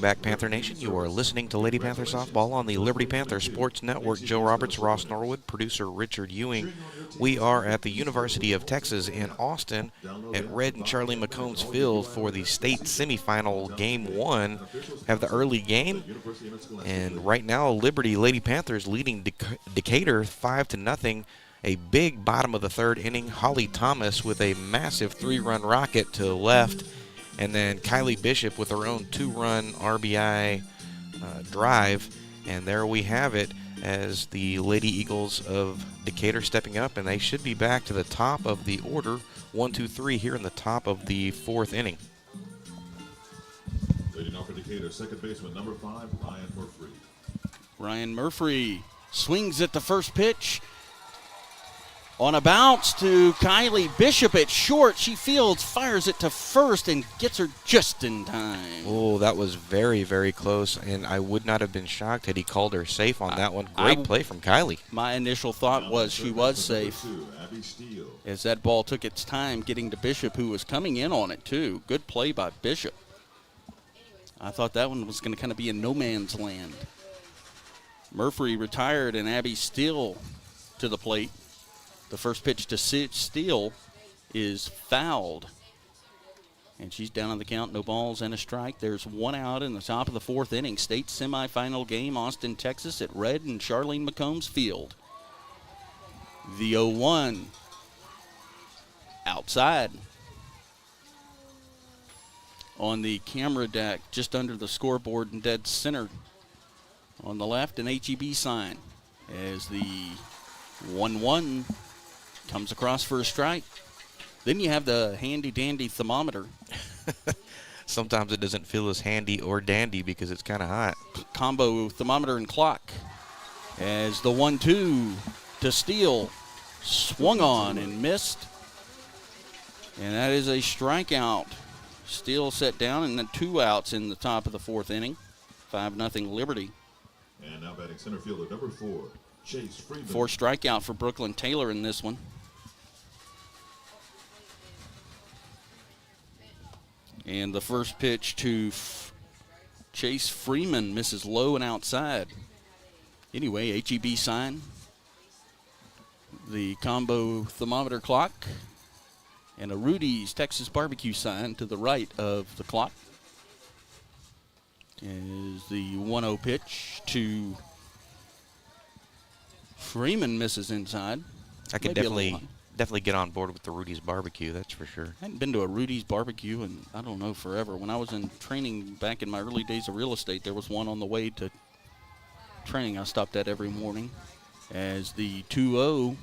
Welcome back, Panther Nation. You are listening to Lady Panther Softball on the Liberty Panther Sports Network. Joe Roberts, Ross Norwood, producer Richard Ewing. We are at the University of Texas in Austin at Red and Charline McCombs Field for the state semifinal Game 1. Have the early game, and right now Liberty Lady Panthers leading Decatur 5-0. A big bottom of the third inning. Holly Thomas with a massive 3-run rocket to the left. And then Kylie Bishop with her own 2-run RBI drive. And there we have it as the Lady Eagles of Decatur stepping up. And they should be back to the top of the order, 1, 2, 3 here in the top of the fourth inning. Leading off for Decatur, second baseman, number 5, Ryan Murphy. Ryan Murphy swings at the first pitch. On a bounce to Kylie Bishop at short. She fields, fires it to first, and gets her just in time. Oh, that was very, very close, and I would not have been shocked had he called her safe on that one. Great play from Kylie. My initial thought was she was safe as that ball took its time getting to Bishop, who was coming in on it, too. Good play by Bishop. I thought that one was going to kind of be in no man's land. Murphy retired, and Abby Steele to the plate. The first pitch to Steele is fouled. And she's down on the count, no balls and a strike. There's one out in the top of the fourth inning. State semifinal game, Austin, Texas at Red and Charline McCombs Field. The 0-1 outside. On the camera deck, just under the scoreboard in dead center. On the left, an HEB sign as the 1-1 comes across for a strike. Then you have the handy-dandy thermometer. Sometimes it doesn't feel as handy or dandy because it's kind of hot. Combo thermometer and clock. As the 1-2 to Steele. Swung on and missed. And that is a strikeout. Steele set down, and then 2 outs in the top of the fourth inning. 5-0 Liberty. And now batting center fielder, number 4, Chase Freeman. 4 strikeout for Brooklyn Taylor in this one. And the first pitch to Chase Freeman misses low and outside. Anyway, HEB sign, the combo thermometer clock, and a Rudy's Texas barbecue sign to the right of the clock. Is the 1-0 pitch to Freeman, misses inside. I could definitely get on board with the Rudy's barbecue, that's for sure. I hadn't been to a Rudy's barbecue in, I don't know, forever. When I was in training back in my early days of real estate, there was one on the way to training I stopped at every morning. As the 2-0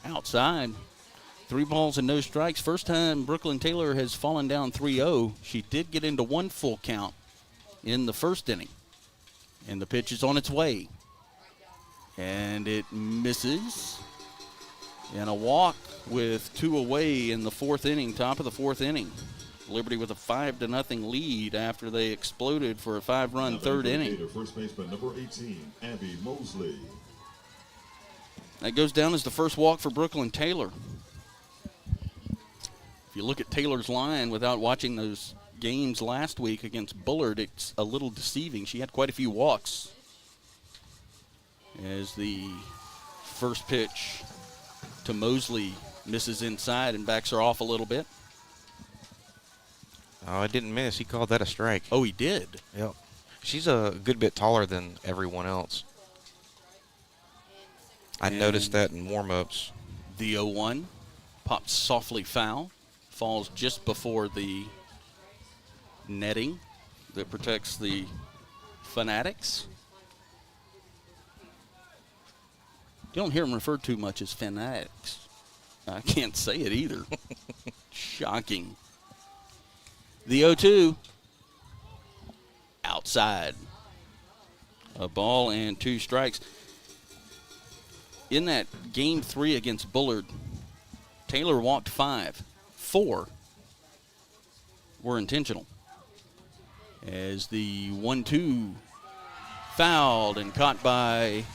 outside. 3 balls and no strikes. First time Brooklyn Taylor has fallen down 3-0. She did get into 1 full count in the first inning. And the pitch is on its way. And it misses. And a walk with 2 away in the fourth inning, top of the fourth inning. Liberty with a 5-0 lead after they exploded for a 5-run third inning. First baseman, number 18, Abby Mosley. That goes down as the first walk for Brooklyn Taylor. If you look at Taylor's line without watching those games last week against Bullard, it's a little deceiving. She had quite a few walks. As the first pitch to Mosley misses inside and backs her off a little bit. Oh, I didn't miss. He called that a strike. Oh, he did? Yep. She's a good bit taller than everyone else. I noticed that in warm-ups. The 0-1 pops softly foul. Falls just before the netting that protects the Fanatics. You don't hear them referred to much as Fanatics. I can't say it either. Shocking. The 0-2 outside. A ball and 2 strikes. In that game 3 against Bullard, Taylor walked 5. 4 were intentional. As the 1-2 fouled and caught by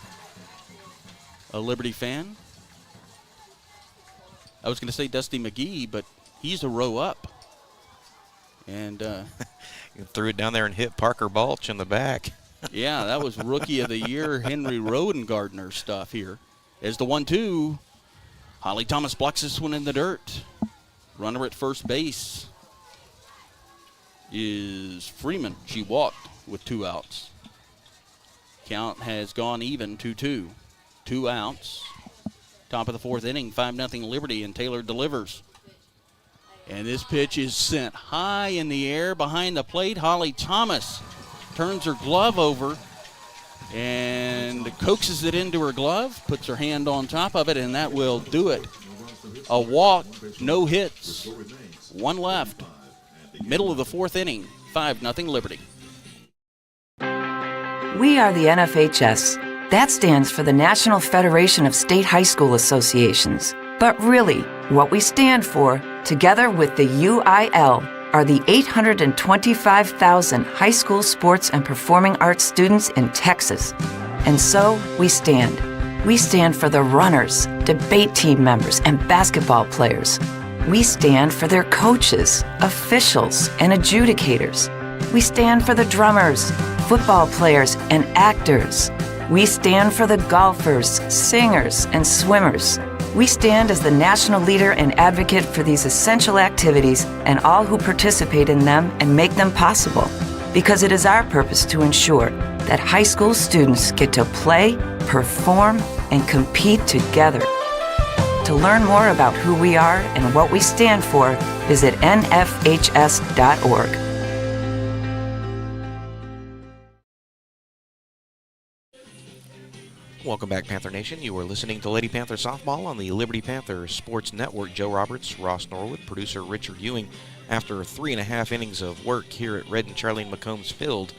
a Liberty fan. I was going to say Dusty McGee, but he's a row up. And Threw it down there and hit Parker Balch in the back. Yeah, that was Rookie of the Year Henry Rodengardner stuff here. As the 1-2, Holly Thomas blocks this one in the dirt. Runner at first base is Freeman. She walked with 2 outs. Count has gone even, 2-2. 2 outs. Top of the 4th inning, 5-0 Liberty, and Taylor delivers. And this pitch is sent high in the air behind the plate. Holly Thomas turns her glove over and coaxes it into her glove, puts her hand on top of it, and that will do it. A walk, no hits, 1 left. Middle of the 4th inning, 5-0 Liberty. We are the NFHS. That stands for the National Federation of State High School Associations. But really, what we stand for, together with the UIL, are the 825,000 high school sports and performing arts students in Texas. And so, we stand. We stand for the runners, debate team members, and basketball players. We stand for their coaches, officials, and adjudicators. We stand for the drummers, football players, and actors. We stand for the golfers, singers, and swimmers. We stand as the national leader and advocate for these essential activities and all who participate in them and make them possible. Because it is our purpose to ensure that high school students get to play, perform, and compete together. To learn more about who we are and what we stand for, visit nfhs.org. Welcome back, Panther Nation. You are listening to Lady Panther Softball on the Liberty Panther Sports Network. Joe Roberts, Ross Norwood, producer Richard Ewing. After 3.5 innings of work here at Red and Charline McCombs Field,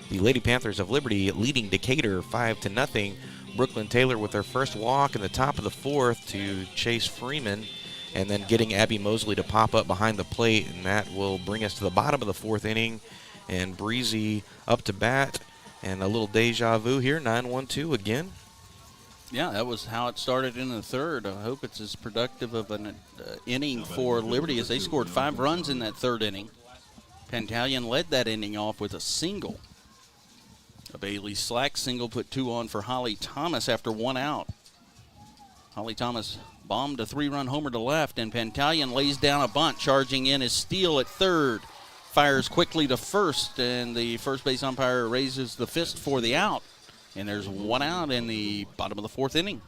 the Lady Panthers of Liberty leading Decatur 5-0. Brooklyn Taylor with her first walk in the top of the 4th to chase Freeman, and then getting Abby Mosley to pop up behind the plate, and that will bring us to the bottom of the 4th inning. And Breezy up to bat, and a little deja vu here, 9-1-2 again. Yeah, that was how it started in the 3rd. I hope it's as productive of an inning for Liberty as they scored 5 runs in that 3rd inning. Pantalion led that inning off with a single. A Bailey Slack single put 2 on for Holly Thomas after 1 out. Holly Thomas bombed a 3-run homer to left, and Pantalion lays down a bunt. Charging in is Steele at 3rd. Fires quickly to 1st, and the first base umpire raises the fist for the out. And there's 1 out in the bottom of the 4th inning.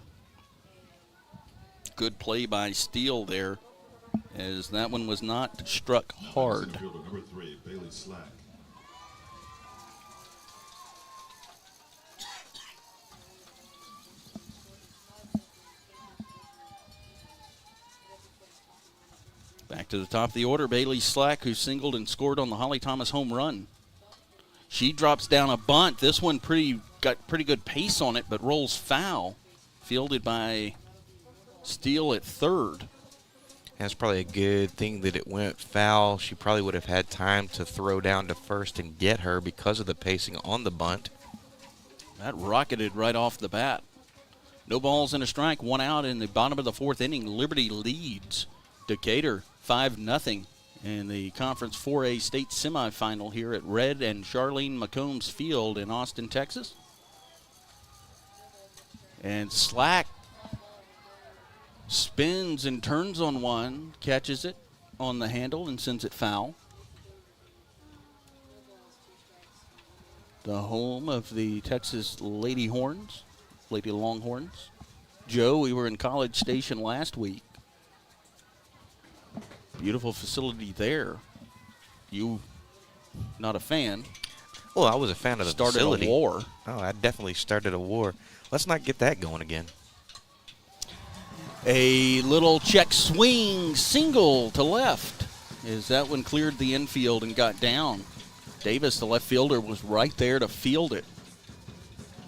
Good play by Steele there, as that one was not struck hard. Number 3, Bailey Slack. Back to the top of the order, Bailey Slack, who singled and scored on the Holly Thomas home run. She drops down a bunt. This one got pretty good pace on it, but rolls foul. Fielded by Steele at 3rd. That's probably a good thing that it went foul. She probably would have had time to throw down to 1st and get her because of the pacing on the bunt. That rocketed right off the bat. No balls and a strike, 1 out in the bottom of the 4th inning. Liberty leads Decatur 5-0 in the Conference 4A state semifinal here at Red and Charline McCombs Field in Austin, Texas. And Slack spins and turns on one, catches it on the handle and sends it foul. The home of the Texas Lady Longhorns. Joe, we were in College Station last week. Beautiful facility there. You, not a fan. Well, I was a fan of the facility. Started a war. Oh, I definitely started a war. Let's not get that going again. A little check swing single to left as that one cleared the infield and got down. Davis, the left fielder, was right there to field it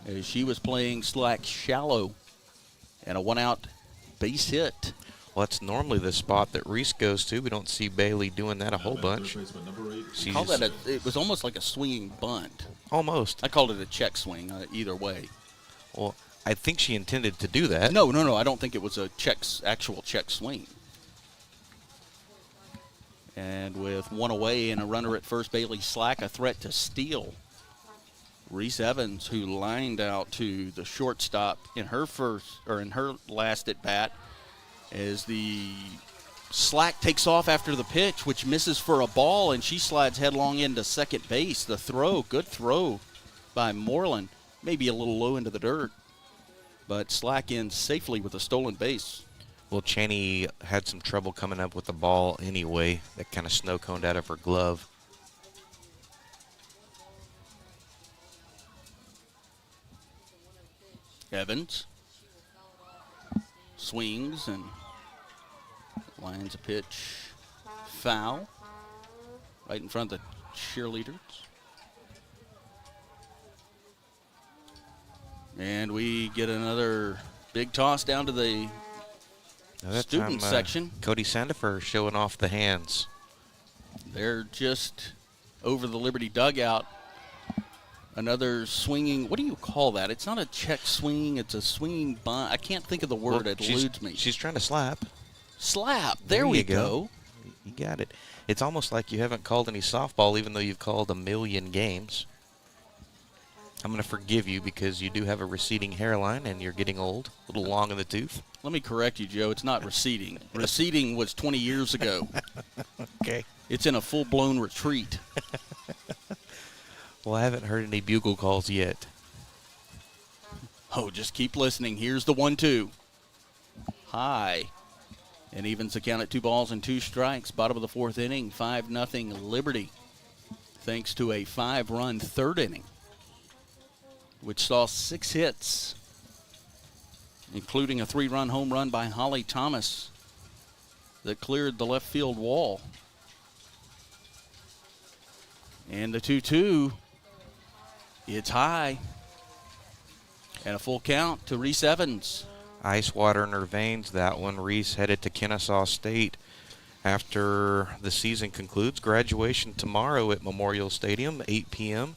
as she was playing Slack shallow, and a 1-out base hit. Well, that's normally the spot that Reese goes to. We don't see Bailey doing that a whole bunch. It was almost like a swinging bunt. Almost. I called it a check swing either way. Well, I think she intended to do that. No. I don't think it was a actual check swing. And with one away and a runner at first, Bailey Slack, a threat to steal. Reese Evans, who lined out to the shortstop in her last at bat, as the Slack takes off after the pitch, which misses for a ball, and she slides headlong into second base. The throw, good throw by Moreland, maybe a little low into the dirt, but Slack in safely with a stolen base. Well, Chaney had some trouble coming up with the ball anyway. That kind of snow-coned out of her glove. Evans swings and lines a pitch foul right in front of the cheerleaders. And we get another big toss down to the student section. Cody Sandifer showing off the hands. They're just over the Liberty dugout. Another swinging, what do you call that? It's not a check swing, it's a swinging bunt. I can't think of the word, it eludes me. She's trying to slap. Slap, there we go. You got it. It's almost like you haven't called any softball, even though you've called a million games. I'm going to forgive you because you do have a receding hairline and you're getting old, a little long in the tooth. Let me correct you, Joe. It's not receding. Receding was 20 years ago. Okay. It's in a full-blown retreat. Well, I haven't heard any bugle calls yet. Oh, just keep listening. Here's the 1-2. High. And evens the count at 2 balls and 2 strikes. Bottom of the 4th inning, 5-0 Liberty. Thanks to a 5-run 3rd inning, which saw 6 hits, including a 3-run home run by Holly Thomas that cleared the left field wall. And the 2-2, it's high. And a full count to Reese Evans. Ice water in her veins, that one. Reese headed to Kennesaw State after the season concludes. Graduation tomorrow at Memorial Stadium, 8 p.m.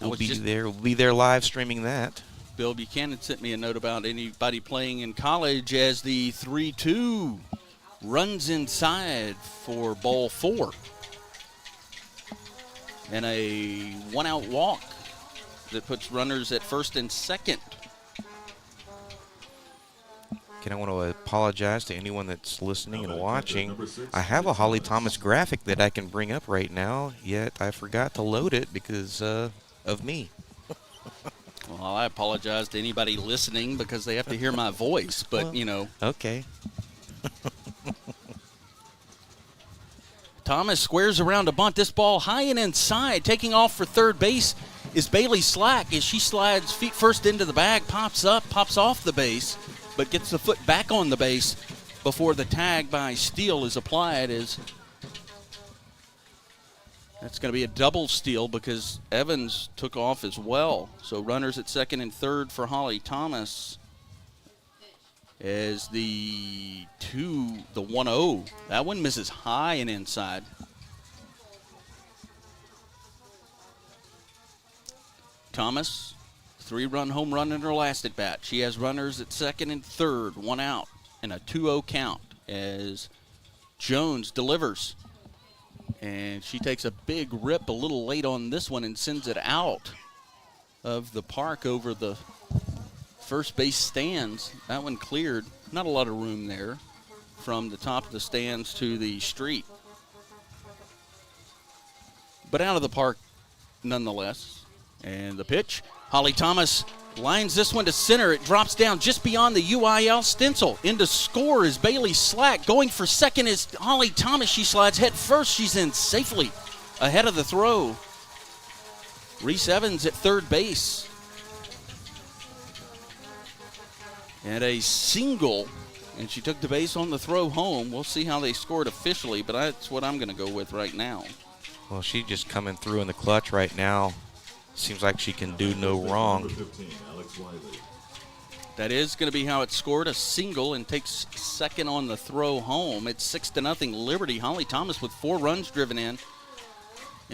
We'll be there live streaming that. Bill Buchanan sent me a note about anybody playing in college as the 3-2 runs inside for ball 4. And a 1-out walk that puts runners at first and second. I want to apologize to anyone that's listening and watching. I have a Holly Thomas graphic that I can bring up right now, yet I forgot to load it because of me. Well, I apologize to anybody listening because they have to hear my voice, but, well, you know. Okay. Thomas squares around a bunt. This ball high and inside. Taking off for third base is Bailey Slack as she slides feet first into the bag, pops up, pops off the base, but gets the foot back on the base before the tag by Steele is applied. That's going to be a double steal because Evans took off as well. So runners at second and third for Holly Thomas as the 1-0. That one misses high and inside. Thomas, 3-run home run in her last at bat. She has runners at second and third, 1 out, and a 2-0 count as Jones delivers. And she takes a big rip a little late on this one and sends it out of the park over the first base stands. That one cleared. Not a lot of room there from the top of the stands to the street. But out of the park nonetheless. And the pitch, Holly Thomas lines this one to center. It drops down just beyond the UIL stencil. Into score is Bailey Slack. Going for second is Holly Thomas. She slides head first. She's in safely ahead of the throw. Reese Evans at third base. And a single, and she took the base on the throw home. We'll see how they scored officially, but that's what I'm going to go with right now. Well, she's just coming through in the clutch right now. Seems like she can do no wrong. That is going to be how it scored, a single, and takes second on the throw home. It's 6-0 Liberty. Holly Thomas with 4 runs driven in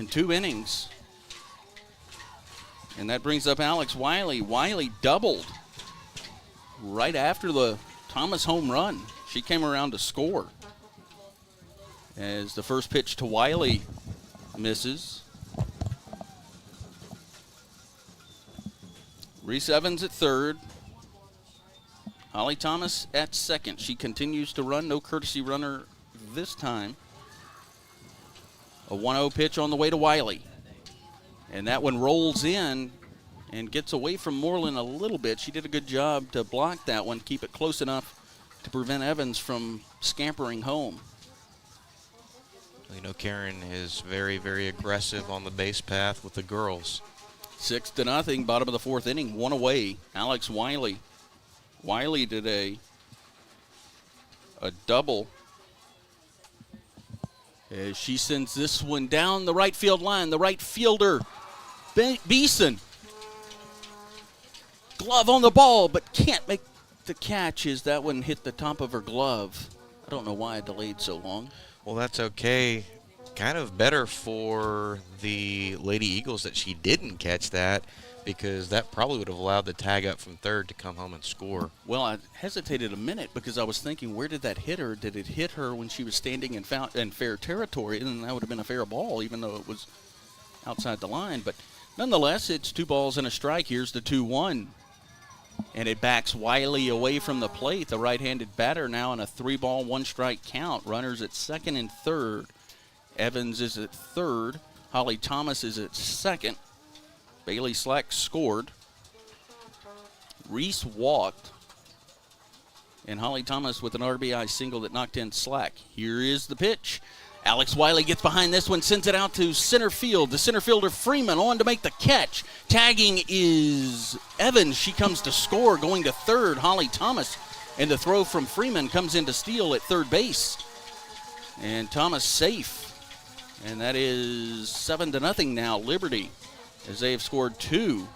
2 innings. And that brings up Alex Wiley. Wiley doubled right after the Thomas home run. She came around to score. As the first pitch to Wiley misses. Reese Evans at third. Holly Thomas at second. She continues to run. No courtesy runner this time. A 1-0 pitch on the way to Wiley. And that one rolls in and gets away from Moreland a little bit. She did a good job to block that one, keep it close enough to prevent Evans from scampering home. You know, Karen is very, very aggressive on the base path with the girls. 6-0, bottom of the fourth inning, one away. Alex Wiley. Wiley today, a double. As she sends this one down the right field line. The right fielder, Beeson. Glove on the ball, but can't make the catch as that one hit the top of her glove. I don't know why it delayed so long. Well, that's okay. Kind of better for the Lady Eagles that she didn't catch that, because that probably would have allowed the tag up from third to come home and score. Well, I hesitated a minute because I was thinking, where did that hit her? Did it hit her when she was standing in fair territory? And that would have been a fair ball, even though it was outside the line. But nonetheless, it's 2 balls and a strike. Here's the 2-1. And it backs Wiley away from the plate. The right-handed batter now in a 3-ball, 1-strike count. Runners at second and third. Evans is at third. Holly Thomas is at second. Bailey Slack scored. Reese walked. And Holly Thomas with an RBI single that knocked in Slack. Here is the pitch. Alex Wiley gets behind this one, sends it out to center field. The center fielder Freeman on to make the catch. Tagging is Evans. She comes to score, going to third. Holly Thomas. And the throw from Freeman comes into steal at third base. And Thomas safe. And that is 7-0 now, Liberty, as they have scored 2.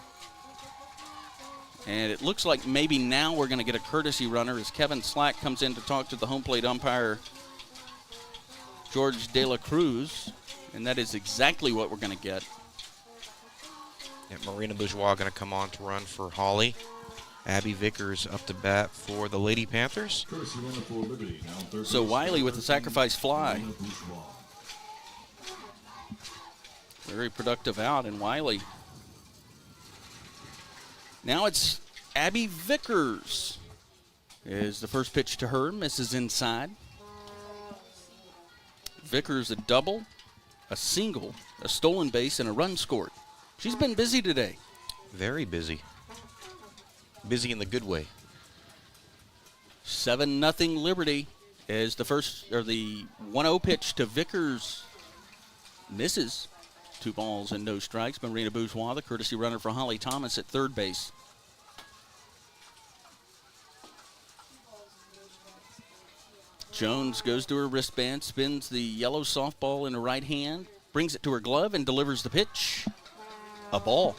And it looks like maybe now we're going to get a courtesy runner as Kevin Slack comes in to talk to the home plate umpire, George De La Cruz. And that is exactly what we're going to get. Yeah, Marina Bourgeois going to come on to run for Holly. Abby Vickers up to bat for the Lady Panthers. So Wiley with the sacrifice fly. Very productive out, and Wiley. Now it's Abby Vickers. Is the first pitch to her, misses inside. Vickers a double, a single, a stolen base, and a run scored. She's been busy today. Very busy. Busy in the good way. 7-0 Liberty as the 1-0 pitch to Vickers misses. 2 balls and no strikes. Marina Bourgeois, the courtesy runner for Holly Thomas at third base. Jones goes to her wristband, spins the yellow softball in her right hand, brings it to her glove, and delivers the pitch. A ball.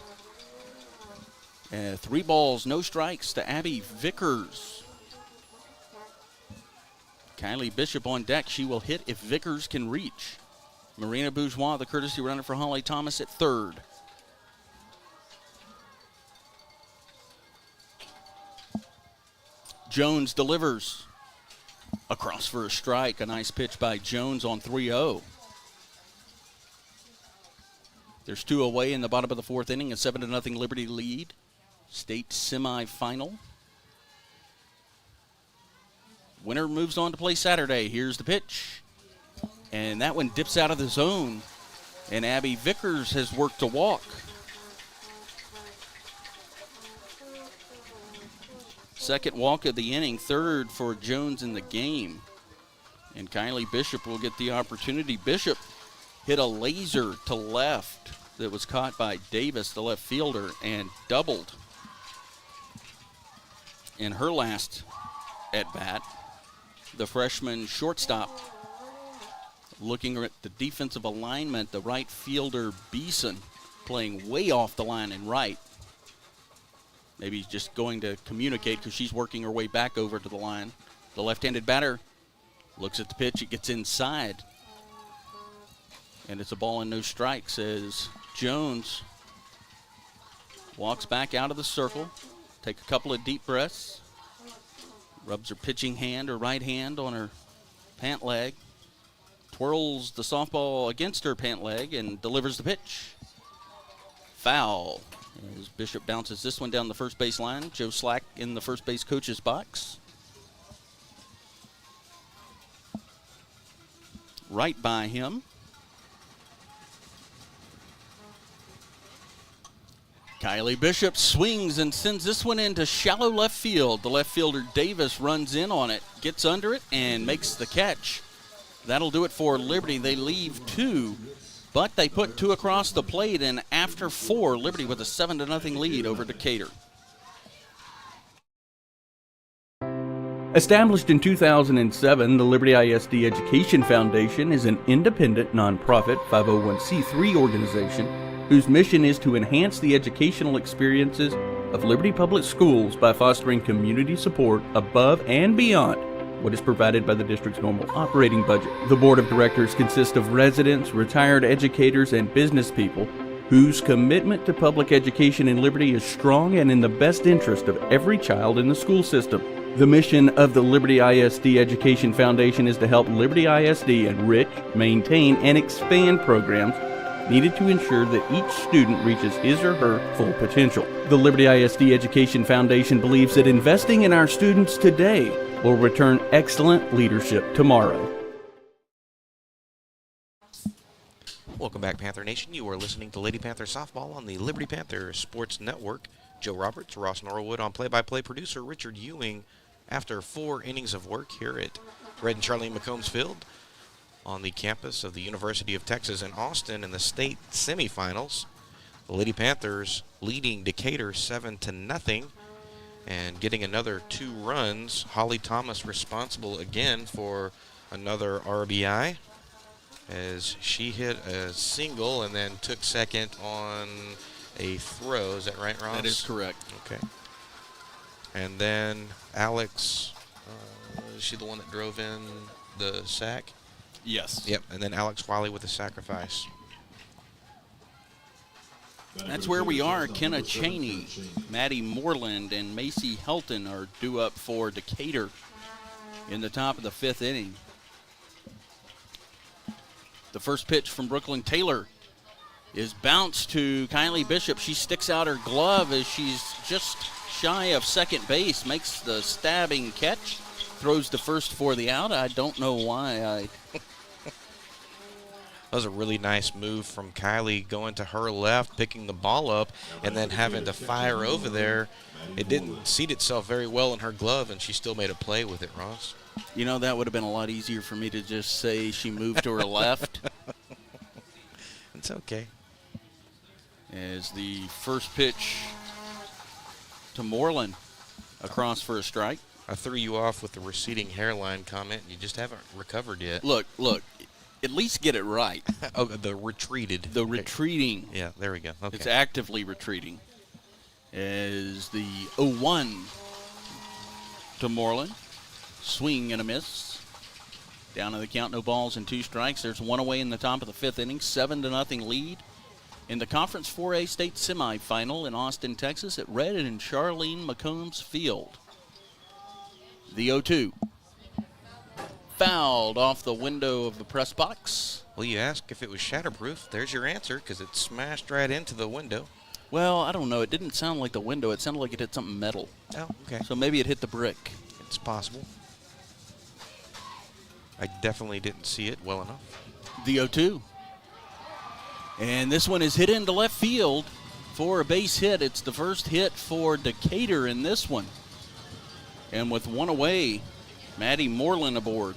3 balls, no strikes to Abby Vickers. Kylie Bishop on deck. She will hit if Vickers can reach. Marina Bourgeois, the courtesy runner for Holly Thomas at third. Jones delivers. Across for a strike. A nice pitch by Jones on 3-0. There's 2 away in the bottom of the fourth inning. A 7-0 Liberty lead. State semifinal. Winner moves on to play Saturday. Here's the pitch. And that one dips out of the zone. And Abby Vickers has worked a walk. Second walk of the inning, third for Jones in the game. And Kylie Bishop will get the opportunity. Bishop hit a laser to left that was caught by Davis, the left fielder, and doubled in her last at-bat. The freshman shortstop looking at the defensive alignment, the right fielder Beeson playing way off the line and right. Maybe just going to communicate because she's working her way back over to the line. The left-handed batter looks at the pitch. It gets inside. And it's a ball and no strikes as Jones walks back out of the circle. Take a couple of deep breaths. Rubs her pitching hand, her right hand on her pant leg. twirls the softball against her pant leg and delivers the pitch. Foul. As Bishop bounces this one down the first base line. Joe Slack in the first base coach's box. Right by him. Kylie Bishop swings and sends this one into shallow left field. The left fielder Davis runs in on it, gets under it, and makes the catch. That'll do it for Liberty. They leave 2, but they put 2 across the plate, and after 4, Liberty with a 7-0 lead over Decatur. Established in 2007, the Liberty ISD Education Foundation is an independent, nonprofit 501c3 organization whose mission is to enhance the educational experiences of Liberty Public Schools by fostering community support above and beyond what is provided by the district's normal operating budget. The board of directors consists of residents, retired educators, and business people whose commitment to public education in Liberty is strong and in the best interest of every child in the school system. The mission of the Liberty ISD Education Foundation is to help Liberty ISD enrich, maintain, and expand programs needed to ensure that each student reaches his or her full potential. The Liberty ISD Education Foundation believes that investing in our students today will return excellent leadership tomorrow. Welcome back, Panther Nation. You are listening to Lady Panther Softball on the Liberty Panther Sports Network. Joe Roberts, Ross Norwood on play-by-play, producer Richard Ewing. After 4 innings of work here at Red and Charline McCombs Field on the campus of the University of Texas in Austin in the state semifinals, the Lady Panthers leading Decatur 7-0 and getting another 2 runs. Holly Thomas responsible again for another RBI as she hit a single and then took second on a throw. Is that right, Ross? That is correct. Okay. And then Alex, is she the one that drove in the sack? Yes. Yep, and then Alex Wiley with the sacrifice. That's where we are. Kenna Cheney, Maddie Moreland, and Macy Helton are due up for Decatur in the top of the 5th inning. The first pitch from Brooklyn Taylor is bounced to Kylie Bishop. She sticks out her glove as she's just shy of second base, makes the stabbing catch, throws to first for the out. I don't know why. That was a really nice move from Kylie, going to her left, picking the ball up, and then having to fire over there. It didn't seat itself very well in her glove, and she still made a play with it, Ross. You know, that would have been a lot easier for me to just say she moved to her left. It's okay. As the first pitch to Moreland across for a strike. I threw you off with the receding hairline comment. You just haven't recovered yet. Look. At least get it right. Oh, the retreated. The retreating. Yeah, there we go. Okay. It's actively retreating. As the 0-1 to Moreland. Swing and a miss. Down to the count, no balls and 2 strikes. There's 1 away in the top of the 5th inning. 7-0 lead in the Conference 4A state semifinal in Austin, Texas at Red and Charline McCombs Field. The 0-2. Fouled off the window of the press box. Well, you asked if it was shatterproof. There's your answer, because it smashed right into the window. Well, I don't know. It didn't sound like the window. It sounded like it hit something metal. Oh, okay. So maybe it hit the brick. It's possible. I definitely didn't see it well enough. The 0-2. And this one is hit into left field for a base hit. It's the first hit for Decatur in this one. And with 1 away, Maddie Moreland aboard.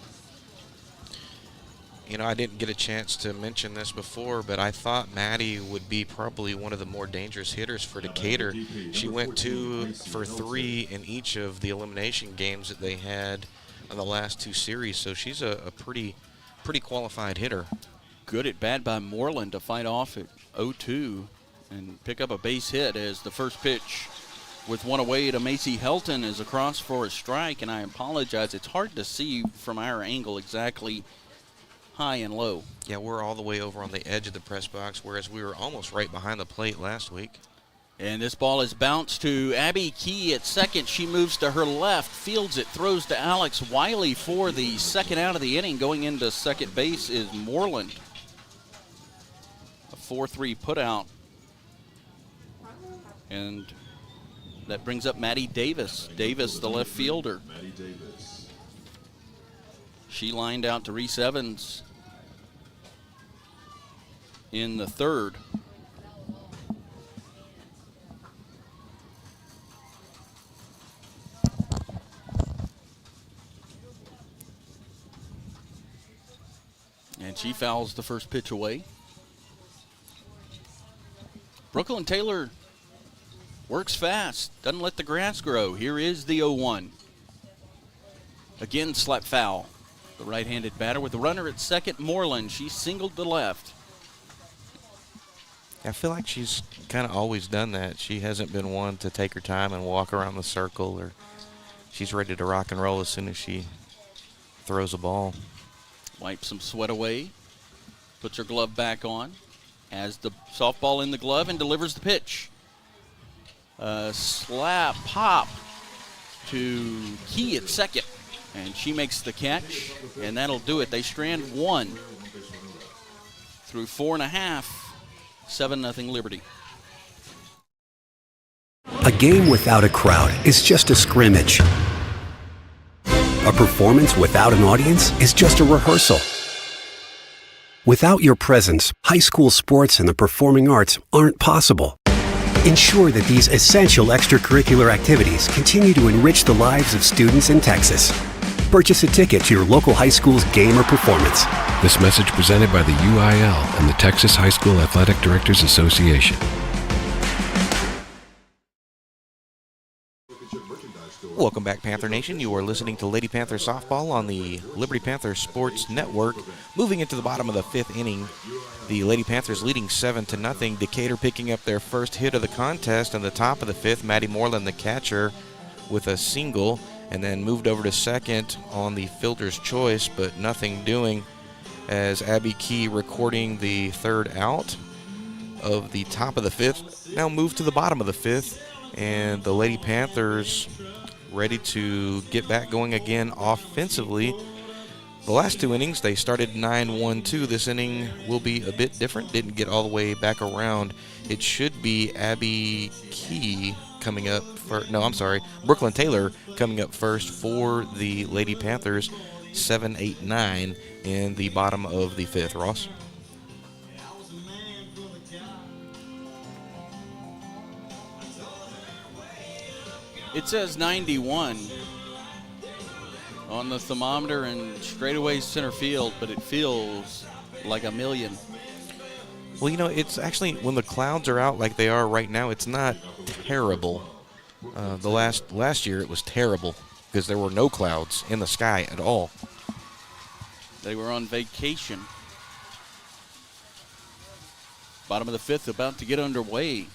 You know, I didn't get a chance to mention this before, but I thought Maddie would be probably one of the more dangerous hitters for Decatur. She went 2 for 3 in each of the elimination games that they had in the last 2 series, so she's a pretty qualified hitter. Good at bat by Moreland to fight off at 0-2 and pick up a base hit as the first pitch with 1 away to Macy Helton is across for a strike, and I apologize. It's hard to see from our angle exactly high and low. Yeah, we're all the way over on the edge of the press box, whereas we were almost right behind the plate last week. And this ball is bounced to Abby Key at second. She moves to her left, fields it, throws to Alex Wiley for the second out of the inning. Going into second base is Moreland. A 4-3 putout. And that brings up Maddie Davis. Davis, the left fielder. Maddie Davis. She lined out to Reese Evans in the third. And she fouls the first pitch away. Brooklyn Taylor works fast, doesn't let the grass grow. Here is the 0-1. Again, slap foul. The right-handed batter with the runner at second, Moreland. She singled to left. I feel like she's kind of always done that. She hasn't been one to take her time and walk around the circle, or she's ready to rock and roll as soon as she throws a ball. Wipes some sweat away, puts her glove back on, has the softball in the glove, and delivers the pitch. Slap pop to Key at second, and she makes the catch, and that'll do it. They strand one through 4.5, 7-0 Liberty. A game without a crowd is just a scrimmage. A performance without an audience is just a rehearsal. Without your presence, high school sports and the performing arts aren't possible. Ensure that these essential extracurricular activities continue to enrich the lives of students in Texas. Purchase a ticket to your local high school's game or performance. This message presented by the UIL and the Texas High School Athletic Directors Association. Welcome back, Panther Nation. You are listening to Lady Panther Softball on the Liberty Panther Sports Network. Moving into the bottom of the fifth inning, the Lady Panthers leading 7-0. Decatur picking up their first hit of the contest in the top of the fifth. Maddie Moreland, the catcher, with a single, and then moved over to second on the fielder's choice, but nothing doing as Abby Key, recording the third out of the top of the fifth, now moved to the bottom of the fifth, and the Lady Panthers ready to get back going again offensively. The last two innings, they started 9-1-2. This inning will be a bit different. Didn't get all the way back around. It should be Abby Key coming up first. No, I'm sorry. Brooklyn Taylor coming up first for the Lady Panthers. 7-8-9 in the bottom of the fifth. Ross? It says 91 on the thermometer and straightaway center field, but it feels like a million. Well, you know, it's actually, when the clouds are out like they are right now, it's not terrible. The last year it was terrible because there were no clouds in the sky at all. They were on vacation. Bottom of the fifth, about to get underway.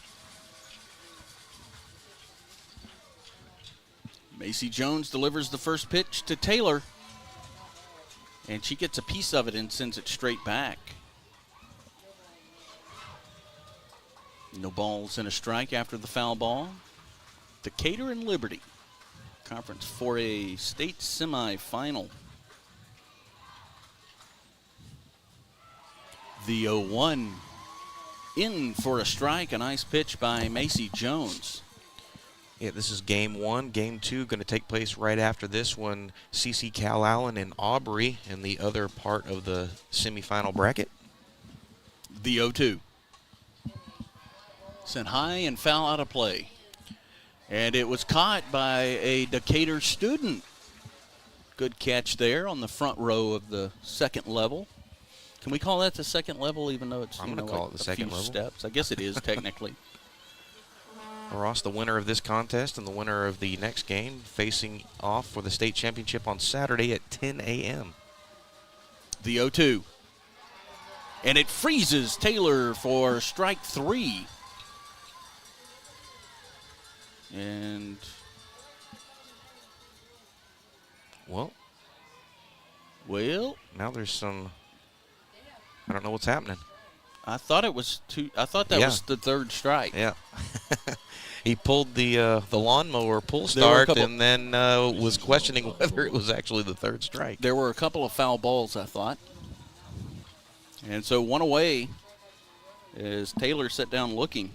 Macy Jones delivers the first pitch to Taylor, and she gets a piece of it and sends it straight back. No balls and a strike after the foul ball. Decatur and Liberty, Conference 4A state semifinal. The 0-1 in for a strike, a nice pitch by Macy Jones. Yeah, this is game one. Game two going to take place right after this one. CC Cal Allen and Aubrey in the other part of the semifinal bracket. The 0-2. Sent high and foul out of play. And it was caught by a Decatur student. Good catch there on the front row of the second level. Can we call that the second level, even though it's I'm going to call it the second level. Steps? I guess it is technically. Ross, the winner of this contest and the winner of the next game, facing off for the state championship on Saturday at 10 a.m. The 0-2. And it freezes Taylor for strike three. And, well, now there's some, I don't know what's happening. I thought it was two. I thought that was the third strike. Yeah. He pulled the lawnmower pull start and then was questioning whether it was actually the third strike. There were a couple of foul balls, I thought. And so one away as Taylor sat down looking.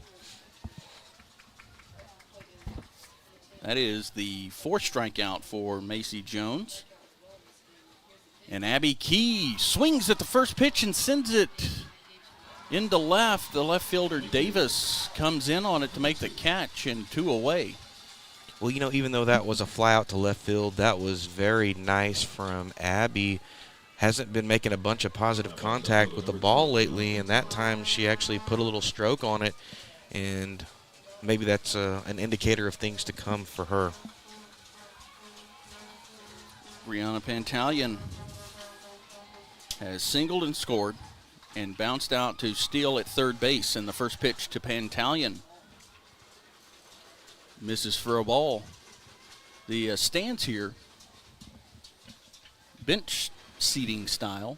That is the fourth strikeout for Macy Jones. And Abby Key swings at the first pitch and sends it into left. The left fielder Davis comes in on it to make the catch, and 2 away. Well, you know, even though that was a fly out to left field, that was very nice from Abby. Hasn't been making a bunch of positive contact with the ball lately, and that time she actually put a little stroke on it, and maybe that's an indicator of things to come for her. Brianna Pantalion has singled and scored and bounced out to steal at third base, in the first pitch to Pantalion. Misses for a ball. The stands here, bench seating style,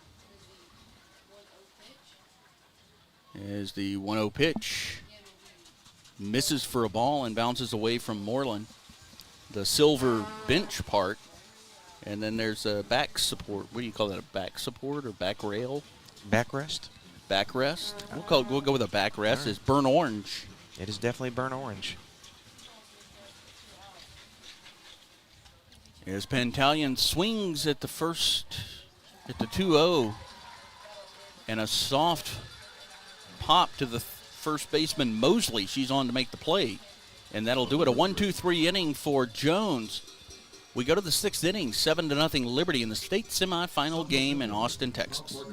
as the 1-0 pitch misses for a ball and bounces away from Moreland. The silver bench part, and then there's a back support. What do you call that, a back support or back rail? Backrest? Backrest. We'll go with a backrest. Right. It's burnt orange. It is definitely burnt orange. As Pantalion swings at the 2-0, and a soft pop to the first baseman Mosley. She's on to make the play, and that'll do it. A 1-2-3 inning for Jones. We go to the 6th inning, 7-0 Liberty in the state semifinal game in Austin, Texas.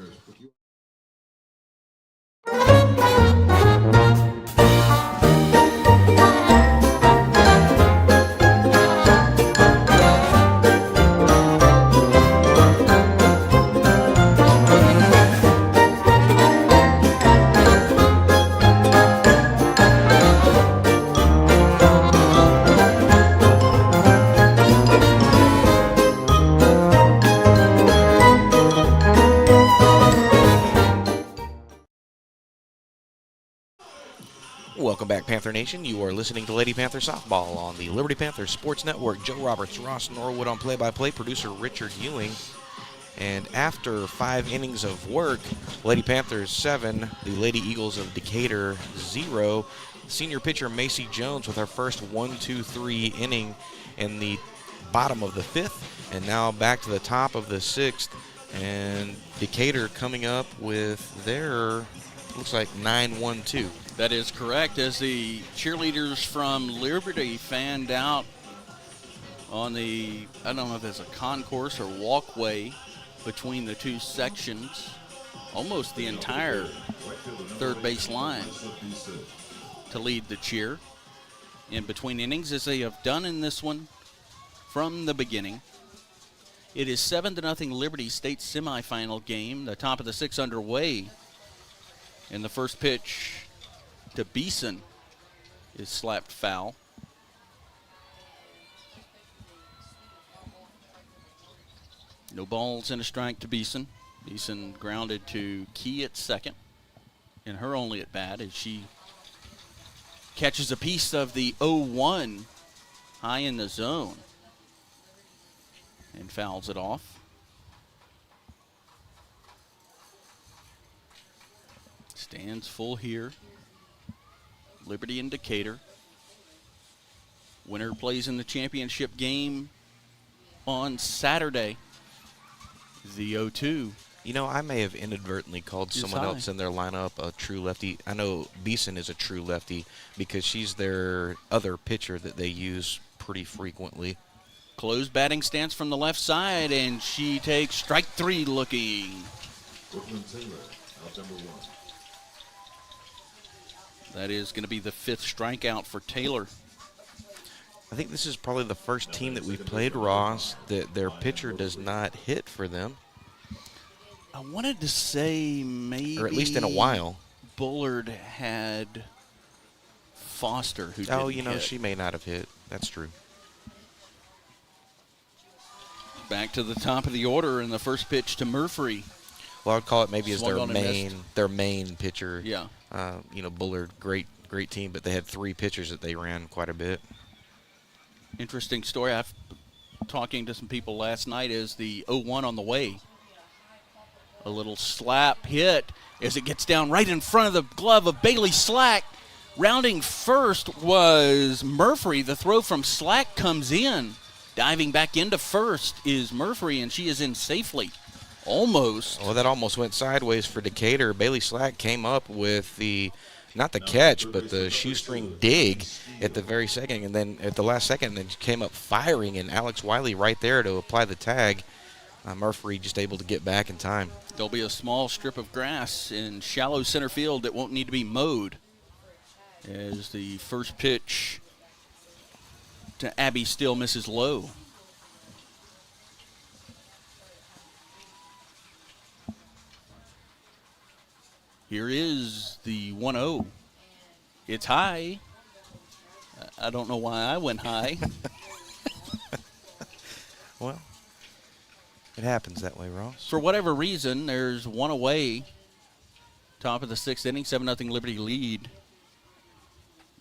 Welcome back, Panther Nation. You are listening to Lady Panther Softball on the Liberty Panthers Sports Network. Joe Roberts, Ross Norwood on play-by-play, producer Richard Ewing. And after 5 innings of work, Lady Panthers 7, the Lady Eagles of Decatur 0. Senior pitcher Macy Jones with her first 1-2-3 inning in the bottom of the 5th. And now back to the top of the 6th. And Decatur coming up with their, looks like 9-1-2. That is correct, as the cheerleaders from Liberty fanned out on the, I don't know if it's a concourse or walkway between the two sections, almost the entire third base line to lead the cheer in between innings, as they have done in this one from the beginning. It is 7-0 Liberty state semifinal game, the top of the 6th underway, and the first pitch to Beeson is slapped foul. No balls and a strike to Beeson. Beeson grounded to Key at second, and her only at bat as she catches a piece of the 0-1 high in the zone and fouls it off. Stands full here. Liberty and Decatur. Winner plays in the championship game on Saturday. The 0-2. You know, I may have inadvertently called someone else in their lineup a true lefty. I know Beeson is a true lefty because she's their other pitcher that they use pretty frequently. Closed batting stance from the left side, and she takes strike 3 looking. Brooklyn Taylor, out number 1. That is going to be the 5th strikeout for Taylor. I think this is probably the first team that we've played, Ross, that their pitcher does not hit for them. I wanted to say maybe, or at least in a while, Bullard had Foster who didn't Oh, you know, hit. she may not have hit. That's true. Back to the top of the order in the first pitch to Murphy. Well, I'd call it maybe as Swung on and their main pitcher. Yeah. Bullard, great team, but they had 3 pitchers that they ran quite a bit. Interesting story. I've talking to some people last night is the 0-1 on the way. A little slap hit as it gets down right in front of the glove of Bailey Slack. Rounding first was Murphy. The throw from Slack comes in. Diving back into first is Murphy, and she is in safely. Almost. Well, that almost went sideways for Decatur. Bailey Slack came up with not the catch, but the shoestring dig at the very second, and then at the last second, then came up firing, and Alex Wiley right there to apply the tag. Murphy just able to get back in time. There'll be a small strip of grass in shallow center field that won't need to be mowed as the first pitch to Abby still misses low. Here is the 1-0. It's high. I don't know why I went high. Well, it happens that way, Ross. For whatever reason, there's one away. Top of the 6th inning, 7-0 Liberty lead.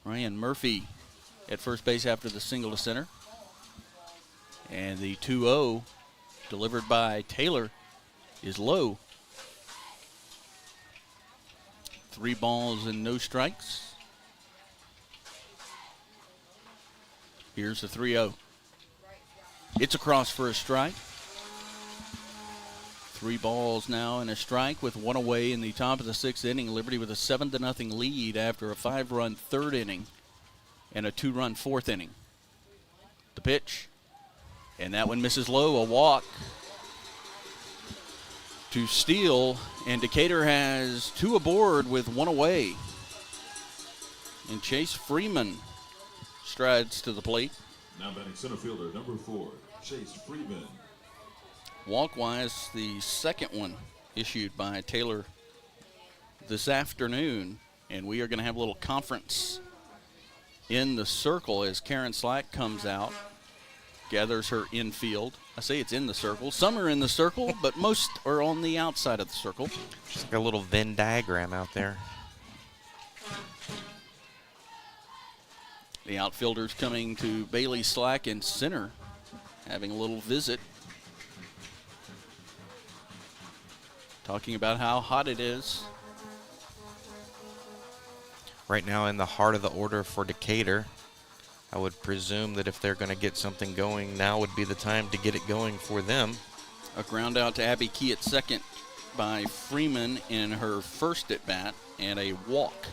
Ryan Murphy at first base after the single to center. And the 2-0 delivered by Taylor is low. 3 balls and no strikes. Here's the 3-0. It's across for a strike. 3 balls now and a strike with 1 away in the top of the 6th inning. Liberty with a 7-0 lead after a 5-run 3rd inning and a 2-run 4th inning. The pitch, and that one misses low, a walk to Steele, and Decatur has 2 aboard with 1 away. And Chase Freeman strides to the plate. Now batting center fielder, number 4, Chase Freeman. Walk-wise, the second one issued by Taylor this afternoon, and we are going to have a little conference in the circle as Karen Slack comes out, gathers her infield. I say it's in the circle. Some are in the circle, but most are on the outside of the circle. It's like a little Venn diagram out there. The outfielders coming to Bailey Slack in center, having a little visit. Talking about how hot it is. Right now in the heart of the order for Decatur. I would presume that if they're going to get something going, now would be the time to get it going for them. A ground out to Abby Key at second by Freeman in her first at bat, and a walk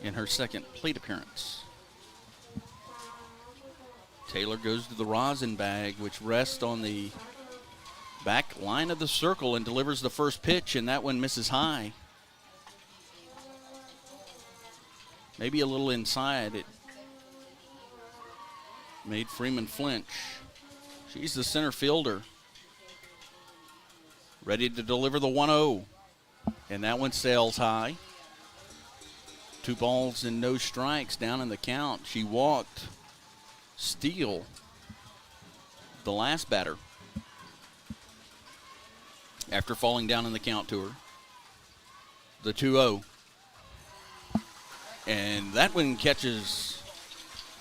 in her second plate appearance. Taylor goes to the rosin bag, which rests on the back line of the circle and delivers the first pitch, and that one misses high. Maybe a little inside. It made Freeman flinch. She's the center fielder. Ready to deliver the 1-0. And that one sails high. 2 balls and no strikes down in the count. She walked Steele, the last batter, after falling down in the count to her. The 2-0. And that one catches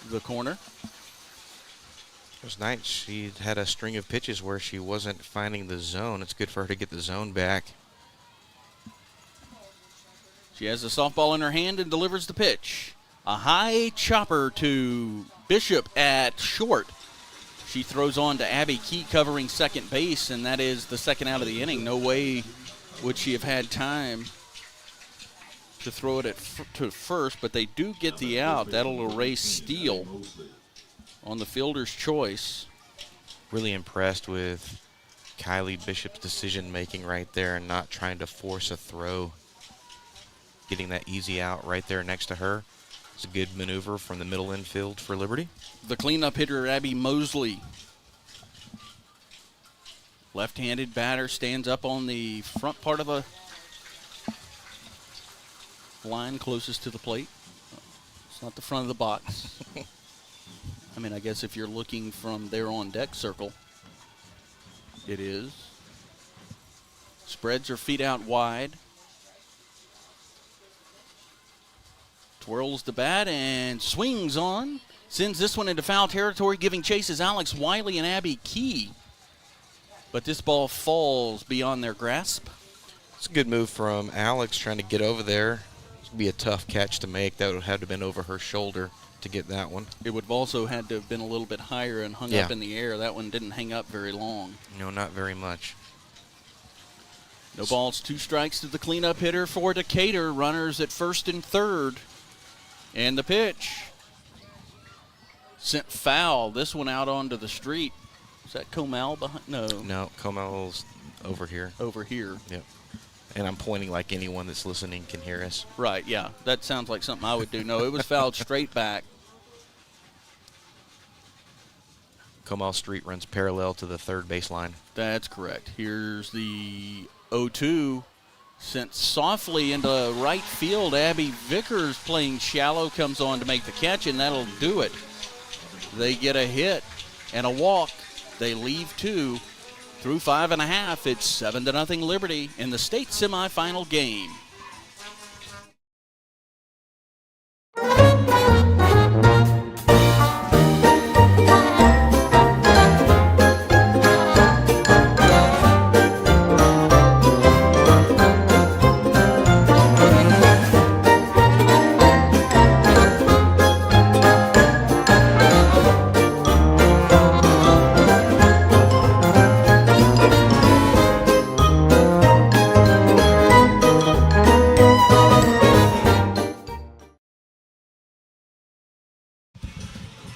the corner. Those nights she had a string of pitches where she wasn't finding the zone. It's good for her to get the zone back. She has the softball in her hand and delivers the pitch. A high chopper to Bishop at short. She throws on to Abby Key covering second base, and that is the second out of the inning. No way would she have had time to throw it to first, but they do get the out. That'll erase Steele on the fielder's choice. Really impressed with Kylie Bishop's decision-making right there and not trying to force a throw. Getting that easy out right there next to her. It's a good maneuver from the middle infield for Liberty. The cleanup hitter, Abby Mosley. Left-handed batter, stands up on the front part of the line closest to the plate. It's not the front of the box. I mean, I guess if you're looking from there on deck circle, it is. Spreads her feet out wide. Twirls the bat and swings on. Sends this one into foul territory. Giving chase is Alex Wiley and Abby Key. But this ball falls beyond their grasp. It's a good move from Alex trying to get over there. It's going to be a tough catch to make. That would have to have been over her shoulder to get that one. It would have also had to have been a little bit higher and hung up in the air. That one didn't hang up very long. No, not very much. No balls, 2 strikes to the cleanup hitter for Decatur. Runners at first and third. And the pitch. Sent foul. This one out onto the street. Is that Comel behind? No. No, Comel's over here. Over here. Yep. And I'm pointing like anyone that's listening can hear us. Right, yeah. That sounds like something I would do. No, it was fouled straight back. Comel Street runs parallel to the third baseline. That's correct. Here's the 0-2. Sent softly into right field. Abby Vickers playing shallow comes on to make the catch, and that'll do it. They get a hit and a walk. They leave 2 through 5.5. It's 7-0 Liberty in the state semifinal game.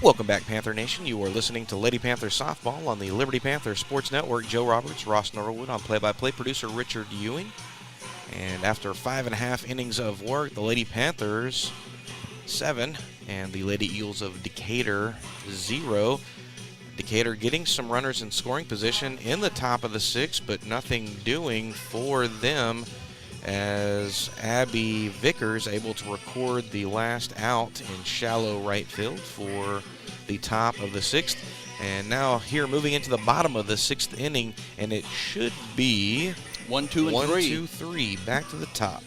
Welcome back, Panther Nation. You are listening to Lady Panther Softball on the Liberty Panther Sports Network. Joe Roberts, Ross Norwood on play-by-play, producer Richard Ewing. And after 5.5 innings of work, the Lady Panthers 7 and the Lady Eagles of Decatur 0. Decatur getting some runners in scoring position in the top of the 6th, but nothing doing for them as Abby Vickers able to record the last out in shallow right field for the top of the 6th. And now here moving into the bottom of the 6th inning, and it should be 1, 2, and 1, 3. 2, 3, back to the top.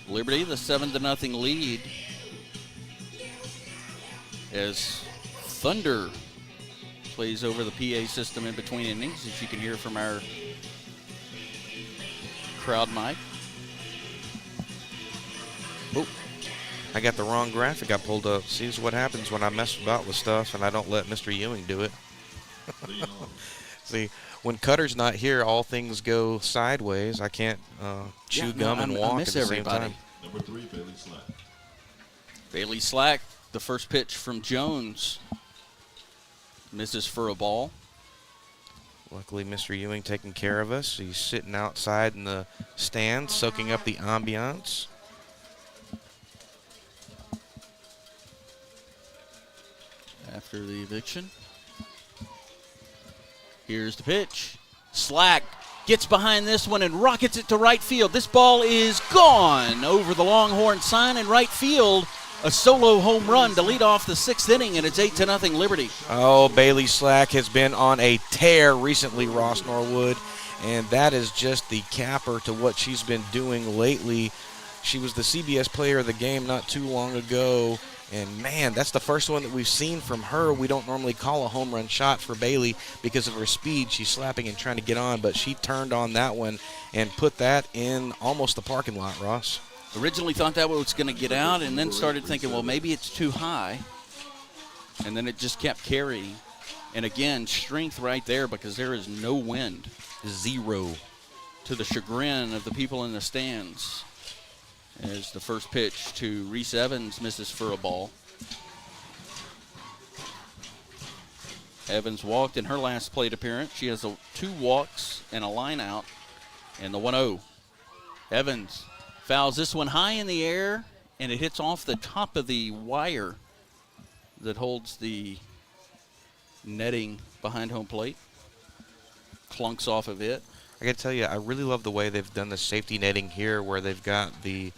Liberty, the 7-0 lead as Thunder plays over the PA system in between innings, as you can hear from our crowd mic. Oh, I got the wrong graphic I pulled up. See what happens when I mess about with stuff and I don't let Mr. Ewing do it. See, when Cutter's not here, all things go sideways. I can't chew gum and walk at the same time. Number 3, Bailey Slack. Bailey Slack, the first pitch from Jones. Misses for a ball. Luckily, Mr. Ewing taking care of us. He's sitting outside in the stands, soaking up the ambiance. After the eviction. Here's the pitch. Slack gets behind this one and rockets it to right field. This ball is gone over the Longhorn sign in right field. A solo home run to lead off the 6th inning, and it's 8-0 Liberty. Oh, Bailey Slack has been on a tear recently, Ross Norwood, and that is just the capper to what she's been doing lately. She was the CBS player of the game not too long ago, and man, that's the first one that we've seen from her. We don't normally call a home run shot for Bailey because of her speed. She's slapping and trying to get on, but she turned on that one and put that in almost the parking lot, Ross. Originally thought that was going to get out, and then started thinking, well, maybe it's too high. And then it just kept carrying. And again, strength right there because there is no wind. 0. To the chagrin of the people in the stands. As the first pitch to Reese Evans misses for a ball. Evans walked in her last plate appearance. She has 2 walks and a line out. And the 1-0. Evans fouls this one high in the air, and it hits off the top of the wire that holds the netting behind home plate. Clunks off of it. I got to tell you, I really love the way they've done the safety netting here where they've got the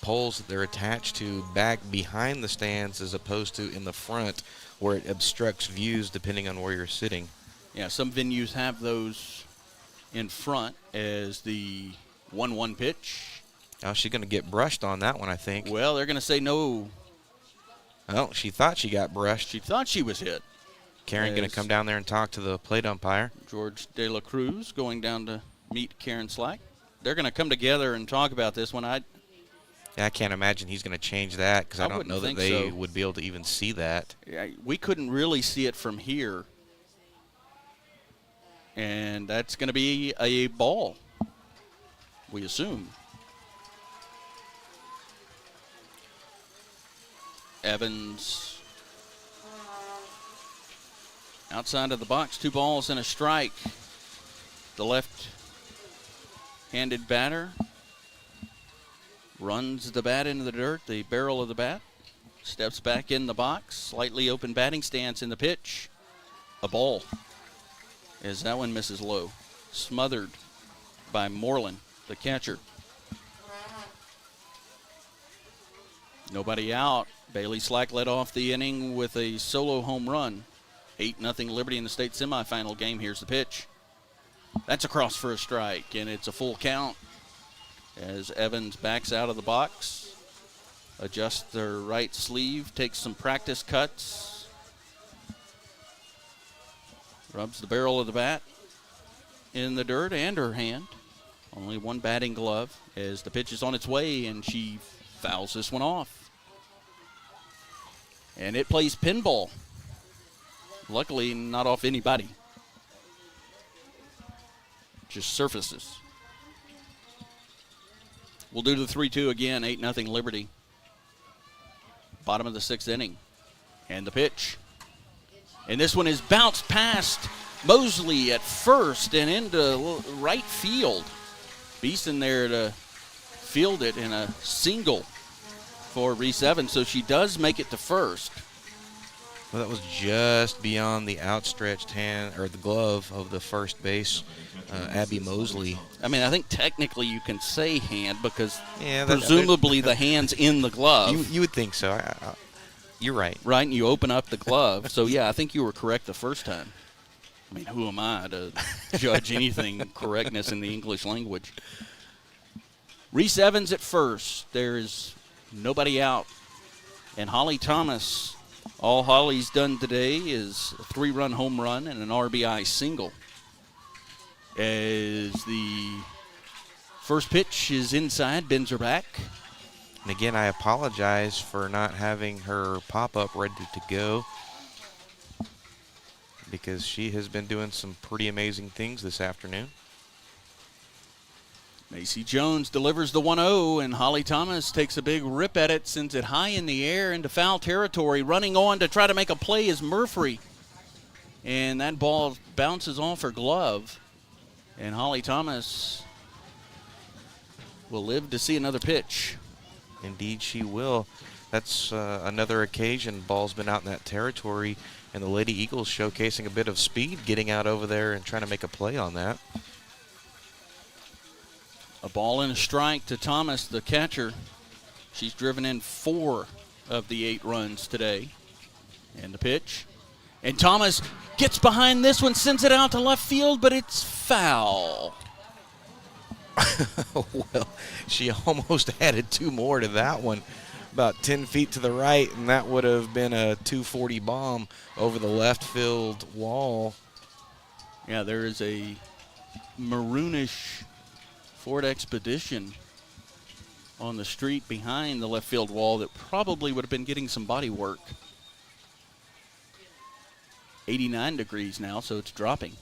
poles that they're attached to back behind the stands as opposed to in the front where it obstructs views depending on where you're sitting. Yeah, some venues have those in front as the 1-1 pitch. Oh, she's going to get brushed on that one, I think. Well, they're going to say no. Oh, she thought she got brushed. She thought she was hit. Karen going to come down there and talk to the plate umpire. George De La Cruz going down to meet Karen Slack. They're going to come together and talk about this one. I can't imagine he's going to change that because I don't know that they would be able to even see that. We couldn't really see it from here. And that's going to be a ball, we assume. Evans outside of the box, 2 balls and a strike. The left-handed batter runs the bat into the dirt, the barrel of the bat, steps back in the box, slightly open batting stance in the pitch. A ball, as that one misses low, smothered by Moreland, the catcher. Nobody out. Bailey Slack led off the inning with a solo home run. 8-0 Liberty in the state semifinal game. Here's the pitch. That's across for a strike, and it's a full count as Evans backs out of the box, adjusts their right sleeve, takes some practice cuts, rubs the barrel of the bat in the dirt and her hand. Only one batting glove as the pitch is on its way, and she fouls this one off. And it plays pinball. Luckily, not off anybody. Just surfaces. We'll do the 3-2 again, 8-0 Liberty. Bottom of the 6th inning. And the pitch. And this one is bounced past Mosley at first and into right field. Beeson there to field it in a single for Reese Evans, so she does make it to first. Well, that was just beyond the outstretched hand or the glove of the first base, Abby Mosley. I mean, I think technically you can say hand because presumably the hand's in the glove. You would think so. You're right. Right, and you open up the glove. So, yeah, I think you were correct the first time. I mean, who am I to judge anything correctness in the English language? Reese Evans at first. There's nobody out. And Holly Thomas, all Holly's done today is a 3-run home run and an RBI single. As the first pitch is inside, bends her back. And again, I apologize for not having her pop-up ready to go because she has been doing some pretty amazing things this afternoon. Macy Jones delivers the 1-0, and Holly Thomas takes a big rip at it, sends it high in the air into foul territory. Running on to try to make a play is Murphy. And that ball bounces off her glove. And Holly Thomas will live to see another pitch. Indeed she will. That's another occasion ball's been out in that territory, and the Lady Eagles showcasing a bit of speed, getting out over there and trying to make a play on that. A ball and a strike to Thomas, the catcher. She's driven in 4 of the 8 runs today. And the pitch. And Thomas gets behind this one, sends it out to left field, but it's foul. Well, she almost added 2 more to that one. About 10 feet to the right, and that would have been a 240 bomb over the left field wall. Yeah, there is a maroonish Ford Expedition on the street behind the left field wall that probably would have been getting some body work. 89 degrees now, so it's dropping.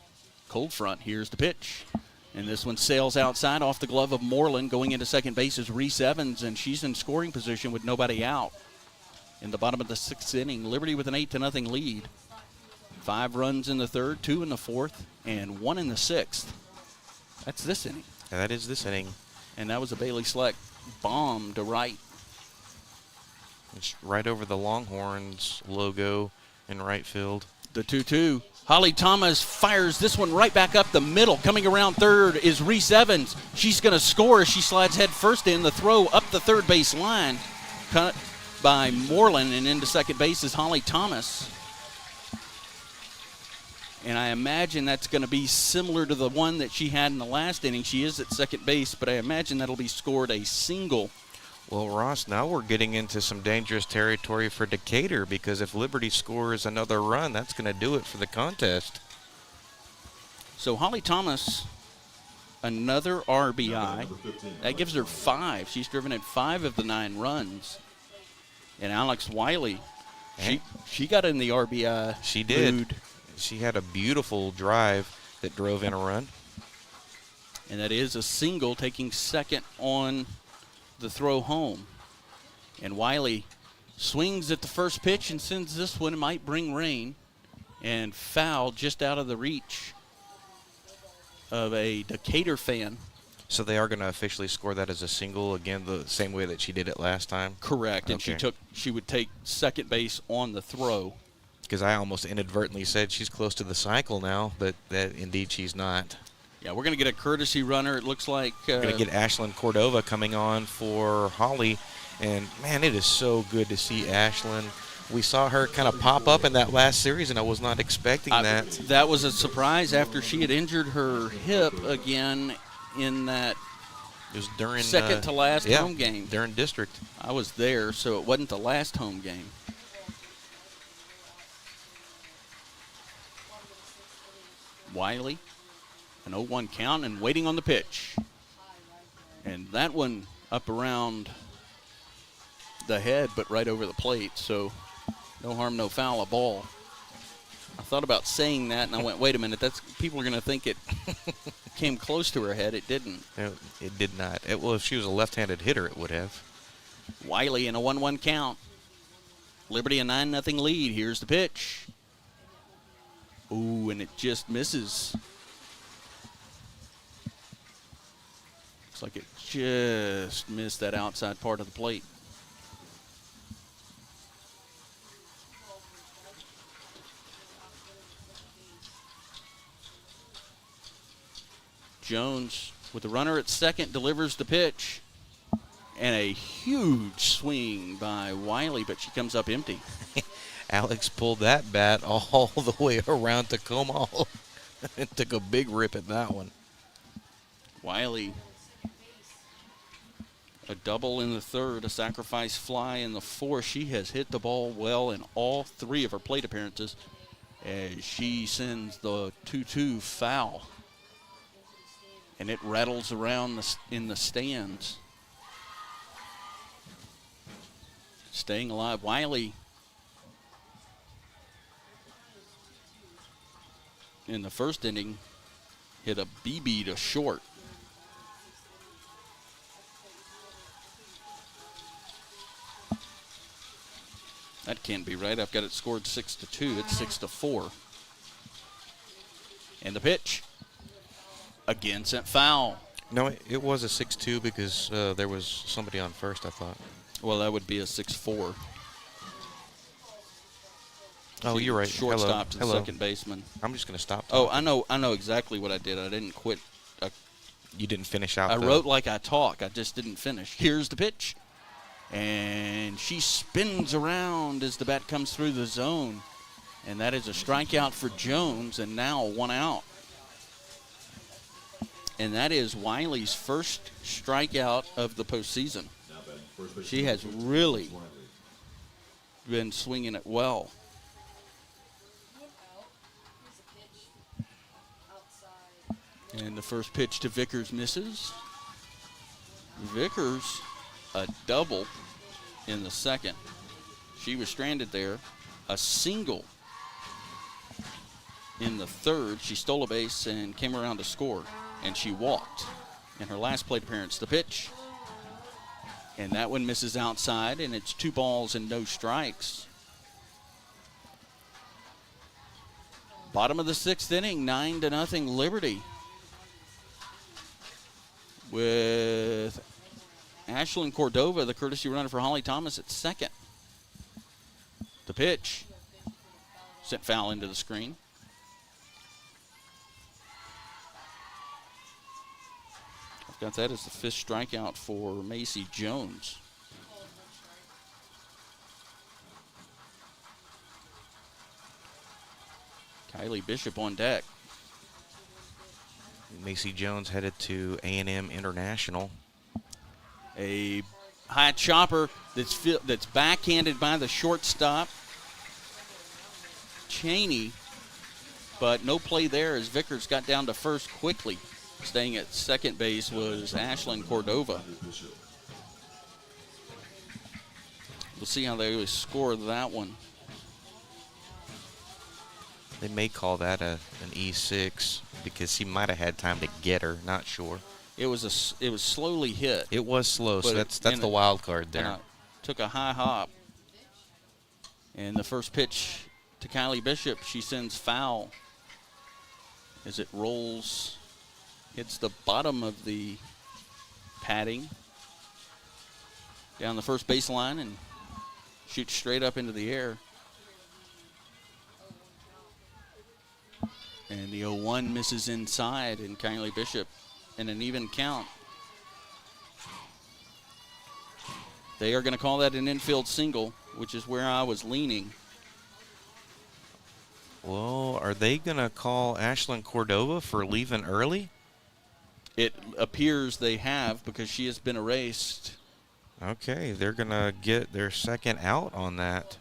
Cold front, here's the pitch. And this one sails outside off the glove of Moreland. Going into second base is Reese Evans, and she's in scoring position with nobody out. In the bottom of the 6th inning, Liberty with an 8-0 lead. 5 runs in the 3rd, 2 in the 4th, and 1 in the 6th. That's this inning. Yeah, that is this inning. And that was a Bailey Slack bomb to right. It's right over the Longhorns logo in right field. The 2-2. Holly Thomas fires this one right back up the middle. Coming around third is Reese Evans. She's going to score as she slides head first in. The throw up the third base line. Cut by Moreland, and into second base is Holly Thomas. And I imagine that's going to be similar to the one that she had in the last inning. She is at second base, but I imagine that'll be scored a single. Well, Ross, now we're getting into some dangerous territory for Decatur, because if Liberty scores another run, that's going to do it for the contest. So Holly Thomas, another RBI. That gives her 5. She's driven in 5 of the 9 runs. And Alex Wiley, she got in the RBI. She did. mood. She had a beautiful drive that drove in a run. And that is a single, taking second on the throw home. And Wiley swings at the first pitch and sends this one. It might bring rain. And foul just out of the reach of a Decatur fan. So they are going to officially score that as a single again, the same way that she did it last time? Correct. And she would take second base on the throw. Because I almost inadvertently said she's close to the cycle now, but that indeed she's not. Yeah, we're going to get a courtesy runner. It looks like we're going to get Ashlyn Cordova coming on for Holly. And, man, it is so good to see Ashlyn. We saw her kind of pop up in that last series, and I was not expecting that. That was a surprise after she had injured her hip again in that it was during second to last home game. During district. I was there, so it wasn't the last home game. Wiley, an 0-1 count and waiting on the pitch. And that one up around the head, but right over the plate, so no harm, no foul, a ball. I thought about saying that, and I went, wait a minute, people are going to think it came close to her head. It didn't. No, it did not. Well, if she was a left-handed hitter, it would have. Wiley in a 1-1 count. Liberty a 9-0 lead. Here's the pitch. Ooh, and it just misses. Looks like it just missed that outside part of the plate. Jones, with the runner at second, delivers the pitch. And a huge swing by Wiley, but she comes up empty. Alex pulled that bat all the way around Tacoma and took a big rip at that one. Wiley, a double in the third, a sacrifice fly in the fourth. She has hit the ball well in all 3 of her plate appearances as she sends the 2-2 foul. And it rattles around in the stands. Staying alive. Wiley in the first inning hit a BB to short. That can't be right. I've got it scored 6-2. It's 6-4. And the pitch. Again sent foul. No, it was a 6-2 because there was somebody on first, I thought. Well, that would be a 6-4. Oh, you're right. Shortstop to the second baseman. I'm just going to stop. Oh, I know exactly what I did. I didn't quit. You didn't finish out. I wrote like I talk. I just didn't finish. Here's the pitch. And she spins around as the bat comes through the zone. And that is a strikeout for Jones, and now 1 out. And that is Wiley's first strikeout of the postseason. She has really been swinging it well. And the first pitch to Vickers misses. Vickers, a double in the second. She was stranded there. A single in the third. She stole a base and came around to score. And she walked in her last plate appearance. The pitch. And that one misses outside, and it's 2 balls and no strikes. Bottom of the 6th inning, 9-0 Liberty. With Ashlyn Cordova, the courtesy runner for Holly Thomas, at second. The pitch. Sent foul into the screen. I've got that as the 5th strikeout for Macy Jones. Kylie Bishop on deck. Macy Jones headed to A&M International. A high chopper that's backhanded by the shortstop, Cheney, but no play there as Vickers got down to first quickly. Staying at second base was Ashlyn Cordova. We'll see how they score that one. They may call that an E6 because he might have had time to get her. Not sure. It was slowly hit. It was slow, so that's the wild card there. Took a high hop. And the first pitch to Kylie Bishop, she sends foul as it rolls, hits the bottom of the padding down the first baseline and shoots straight up into the air. And the 0-1 misses inside, and Kylie Bishop in an even count. They are going to call that an infield single, which is where I was leaning. Well, are they going to call Ashlyn Cordova for leaving early? It appears they have, because she has been erased. Okay, they're going to get their second out on that.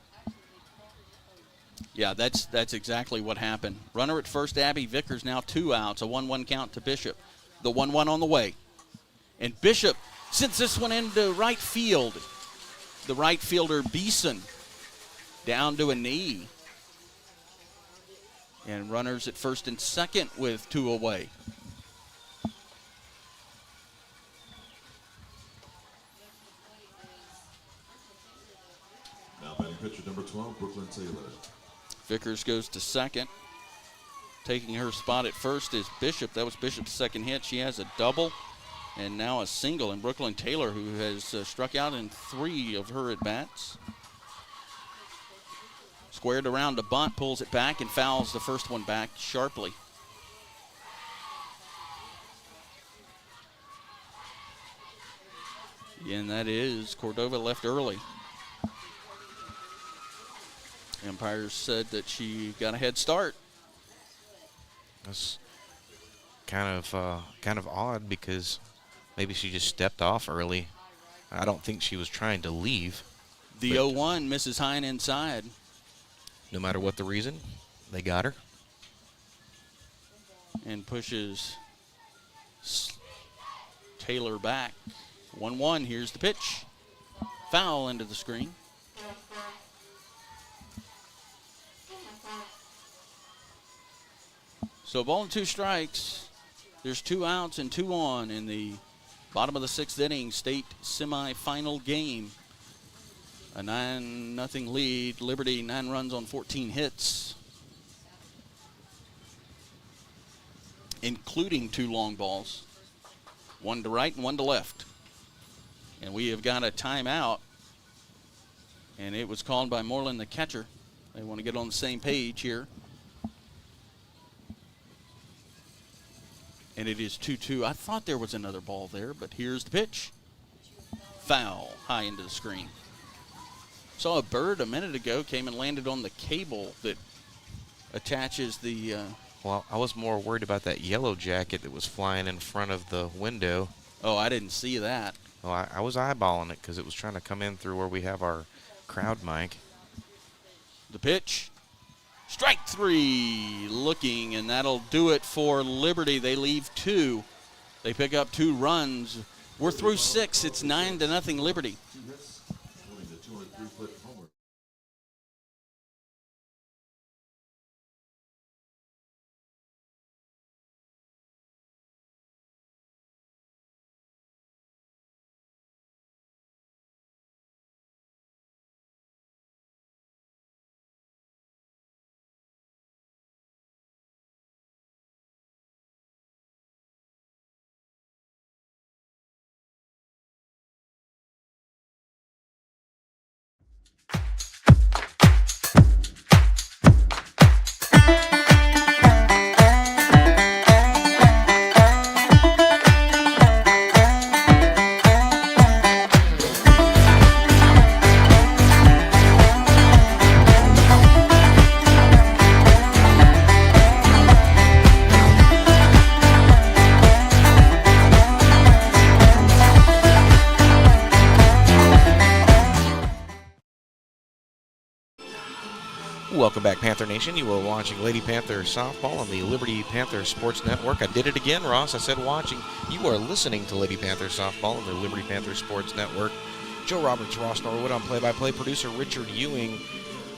Yeah, that's exactly what happened. Runner at first, Abby Vickers, now 2 outs, a 1-1 count to Bishop. The 1-1 on the way. And Bishop sends this one into right field. The right fielder, Beeson, down to a knee. And runners at first and second with 2 away. Now batting pitcher number 12, Brooklyn Taylor. Vickers goes to second. Taking her spot at first is Bishop. That was Bishop's second hit. She has a double and now a single. And Brooklyn Taylor, who has struck out in 3 of her at-bats. Squared around to bunt, pulls it back and fouls the first one back sharply. And that is Cordova left early. Umpires said that she got a head start. That's kind of odd because maybe she just stepped off early. I don't think she was trying to leave. The 0-1 misses high and inside. No matter what the reason, they got her. And pushes Taylor back. 1-1, here's the pitch. Foul into the screen. So 1-2 strikes. There's 2 outs and 2 on in the bottom of the 6th inning state semifinal game. A 9-0 lead. Liberty 9 runs on 14 hits, including 2 long balls, 1 to right and 1 to left. And we have got a timeout, and it was called by Moreland, the catcher. They want to get on the same page here. And it is 2-2. I thought there was another ball there, but here's the pitch. Foul, high into the screen. Saw a bird a minute ago, came and landed on the cable that attaches the... Well, I was more worried about that yellow jacket that was flying in front of the window. Oh, I didn't see that. Well, I was eyeballing it because it was trying to come in through where we have our crowd mic. The pitch. Strike 3 looking, and that'll do it for Liberty. They leave 2. They pick up 2 runs. We're through 6. It's 9-0 Liberty. Welcome back, Panther Nation. You are watching Lady Panther softball on the Liberty Panther Sports Network. I did it again, Ross. I said watching. You are listening to Lady Panther softball on the Liberty Panther Sports Network. Joe Roberts, Ross Norwood on play-by-play. Producer Richard Ewing.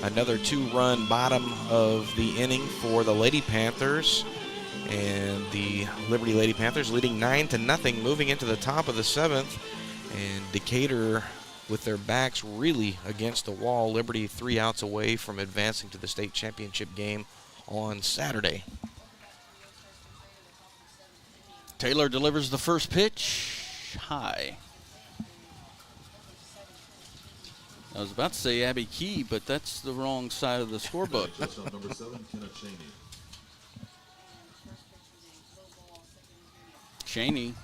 Another 2-run bottom of the inning for the Lady Panthers. And the Liberty Lady Panthers leading 9-0, moving into the top of the 7th. And Decatur, with their backs really against the wall, Liberty 3 outs away from advancing to the state championship game on Saturday. Taylor delivers the first pitch high. I was about to say Abby Key, but that's the wrong side of the scorebook. Number 7, Cheney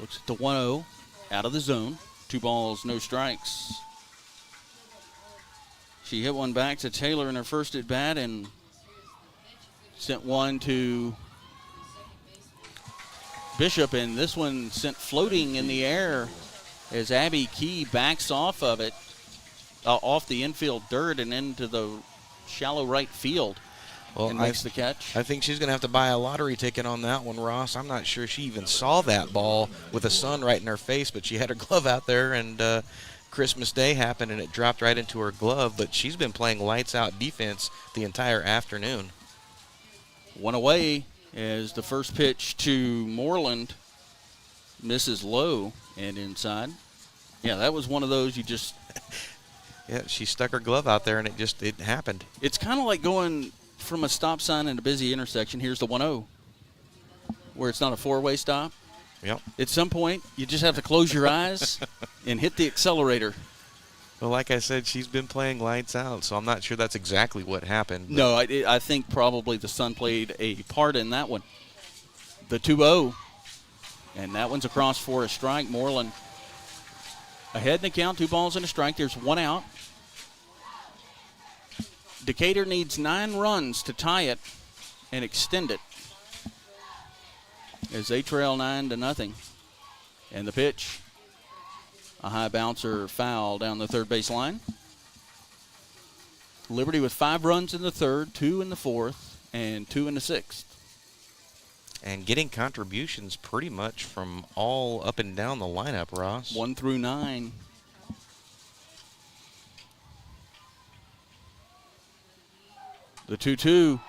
looks at the 1-0, out of the zone. 2 balls, no strikes. She hit one back to Taylor in her first at bat and sent one to Bishop, and this one sent floating in the air as Abby Key backs off of it, off the infield dirt and into the shallow right field. Well, and makes the catch. I think she's going to have to buy a lottery ticket on that one, Ross. I'm not sure she even saw that ball with the sun right in her face, but she had her glove out there, and Christmas Day happened, and it dropped right into her glove. But she's been playing lights-out defense the entire afternoon. One away as the first pitch to Moreland misses low and inside. Yeah, that was one of those you just... Yeah, she stuck her glove out there, and it happened. It's kind of like going from a stop sign in a busy intersection. Here's the 1-0, where it's not a 4-way stop. Yep. At some point, you just have to close your eyes and hit the accelerator. Well, like I said, she's been playing lights out, so I'm not sure that's exactly what happened. No, I think probably the sun played a part in that one. The 2-0, and that one's across for a strike. Moreland ahead in the count, 2 balls and a strike. There's 1 out. Decatur needs 9 runs to tie it and extend it as they trail 9-0. And the pitch, a high bouncer foul down the third base line. Liberty with 5 runs in the third, 2 in the fourth, and 2 in the sixth. And getting contributions pretty much from all up and down the lineup, Ross. 1 through 9. The 2-2.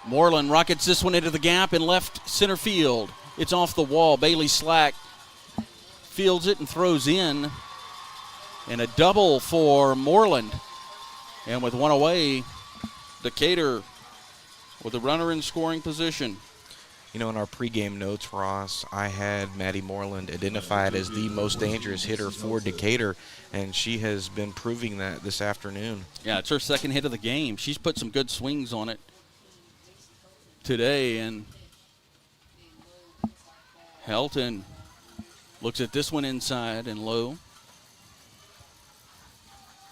Moreland rockets this one into the gap in left center field. It's off the wall. Bailey Slack fields it and throws in. And a double for Moreland. And with 1 away, Decatur with a runner in scoring position. You know, in our pregame notes, Ross, I had Maddie Moreland identified as the most dangerous hitter for Decatur, and she has been proving that this afternoon. Yeah, it's her second hit of the game. She's put some good swings on it today, and Helton looks at this one inside and low.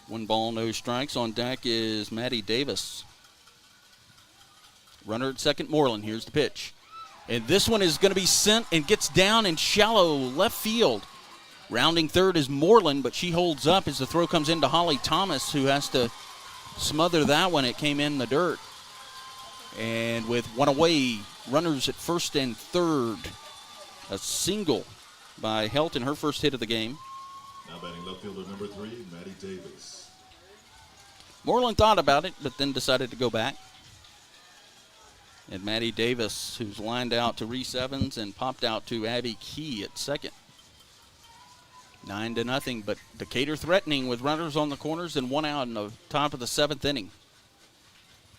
1 ball, no strikes. On deck is Maddie Davis. Runner at second, Moreland. Here's the pitch. And this one is going to be sent and gets down in shallow left field. Rounding third is Moreland, but she holds up as the throw comes into Holly Thomas, who has to smother that one. It came in the dirt. And with 1 away, runners at first and third. A single by Helton, her first hit of the game. Now batting left fielder number 3, Maddie Davis. Moreland thought about it, but then decided to go back. And Maddie Davis, who's lined out to Reese Evans and popped out to Abby Key at second. 9-0, but Decatur threatening with runners on the corners and 1 out in the top of the 7th inning.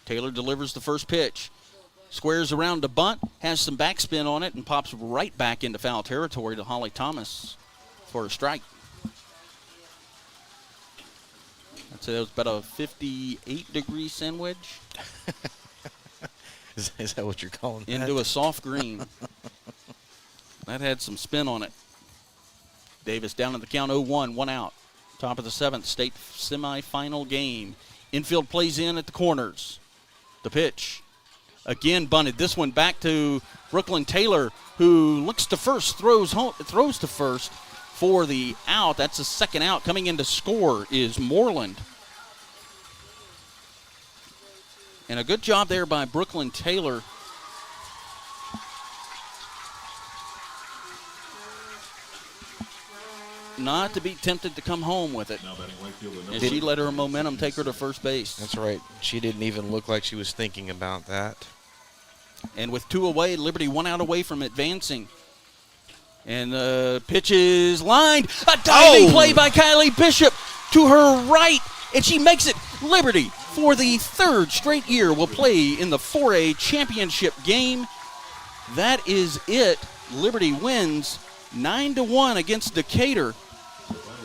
Taylor delivers the first pitch. Squares around to bunt, has some backspin on it, and pops right back into foul territory to Holly Thomas for a strike. I'd say that was about a 58-degree sandwich. Is that what you're calling that? Into a soft green. That had some spin on it. Davis down in the count, 0-1, 1 out. Top of the 7th, state semifinal game. Infield plays in at the corners. The pitch. Again bunted. This one back to Brooklyn Taylor, who looks to first, throws to first for the out. That's the second out. Coming in to score is Moreland. And a good job there by Brooklyn Taylor. Not to be tempted to come home with it. And she let her momentum take her to first base. That's right. She didn't even look like she was thinking about that. And with 2 away, Liberty 1 out away from advancing. And the pitch is lined. A diving play by Kylie Bishop to her right. And she makes it. Liberty, for the 3rd straight year, will play in the 4A championship game. That is it. Liberty wins 9-1 against Decatur.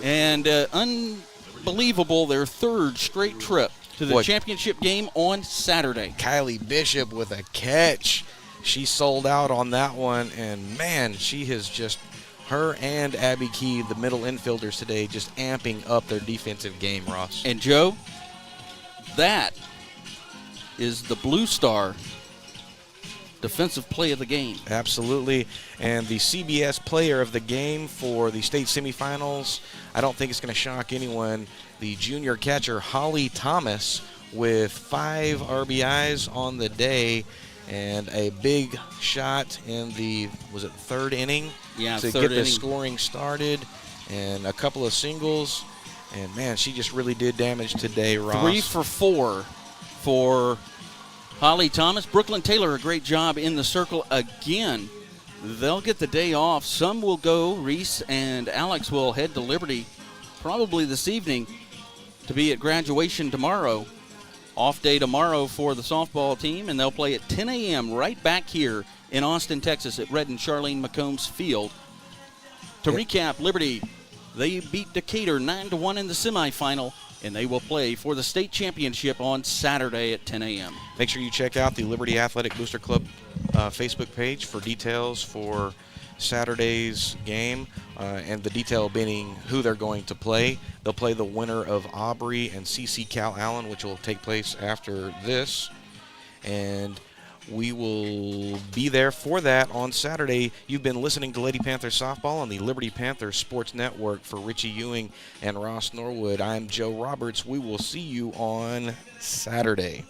And unbelievable, their 3rd straight trip to the championship game on Saturday. Kylie Bishop with a catch. She sold out on that one, and man, she has just, her and Abby Key, the middle infielders today, just amping up their defensive game, Ross. And Joe, that is the Blue Star defensive play of the game. Absolutely. And the CBS player of the game for the state semifinals, I don't think it's going to shock anyone, the junior catcher Holly Thomas with 5 RBIs on the day and a big shot in the, was it 3rd inning? Yeah, to get the scoring started, and a couple of singles. And, man, she just really did damage today, Ross. 3 for 4 for Holly Thomas. Brooklyn Taylor, a great job in the circle again. They'll get the day off. Some will go. Reese and Alex will head to Liberty probably this evening to be at graduation tomorrow. Off day tomorrow for the softball team, and they'll play at 10 a.m. right back here in Austin, Texas at Red and Charline McCombs Field. To recap, Liberty, they beat Decatur 9-1 in the semifinal, and they will play for the state championship on Saturday at 10 a.m. Make sure you check out the Liberty Athletic Booster Club Facebook page for details for Saturday's game, and the detail being who they're going to play. They'll play the winner of Aubrey and CC Cal Allen, which will take place after this, and we will be there for that on Saturday. You've been listening to Lady Panther Softball on the Liberty Panthers Sports Network. For Richie Ewing and Ross Norwood, I'm Joe Roberts. We will see you on Saturday.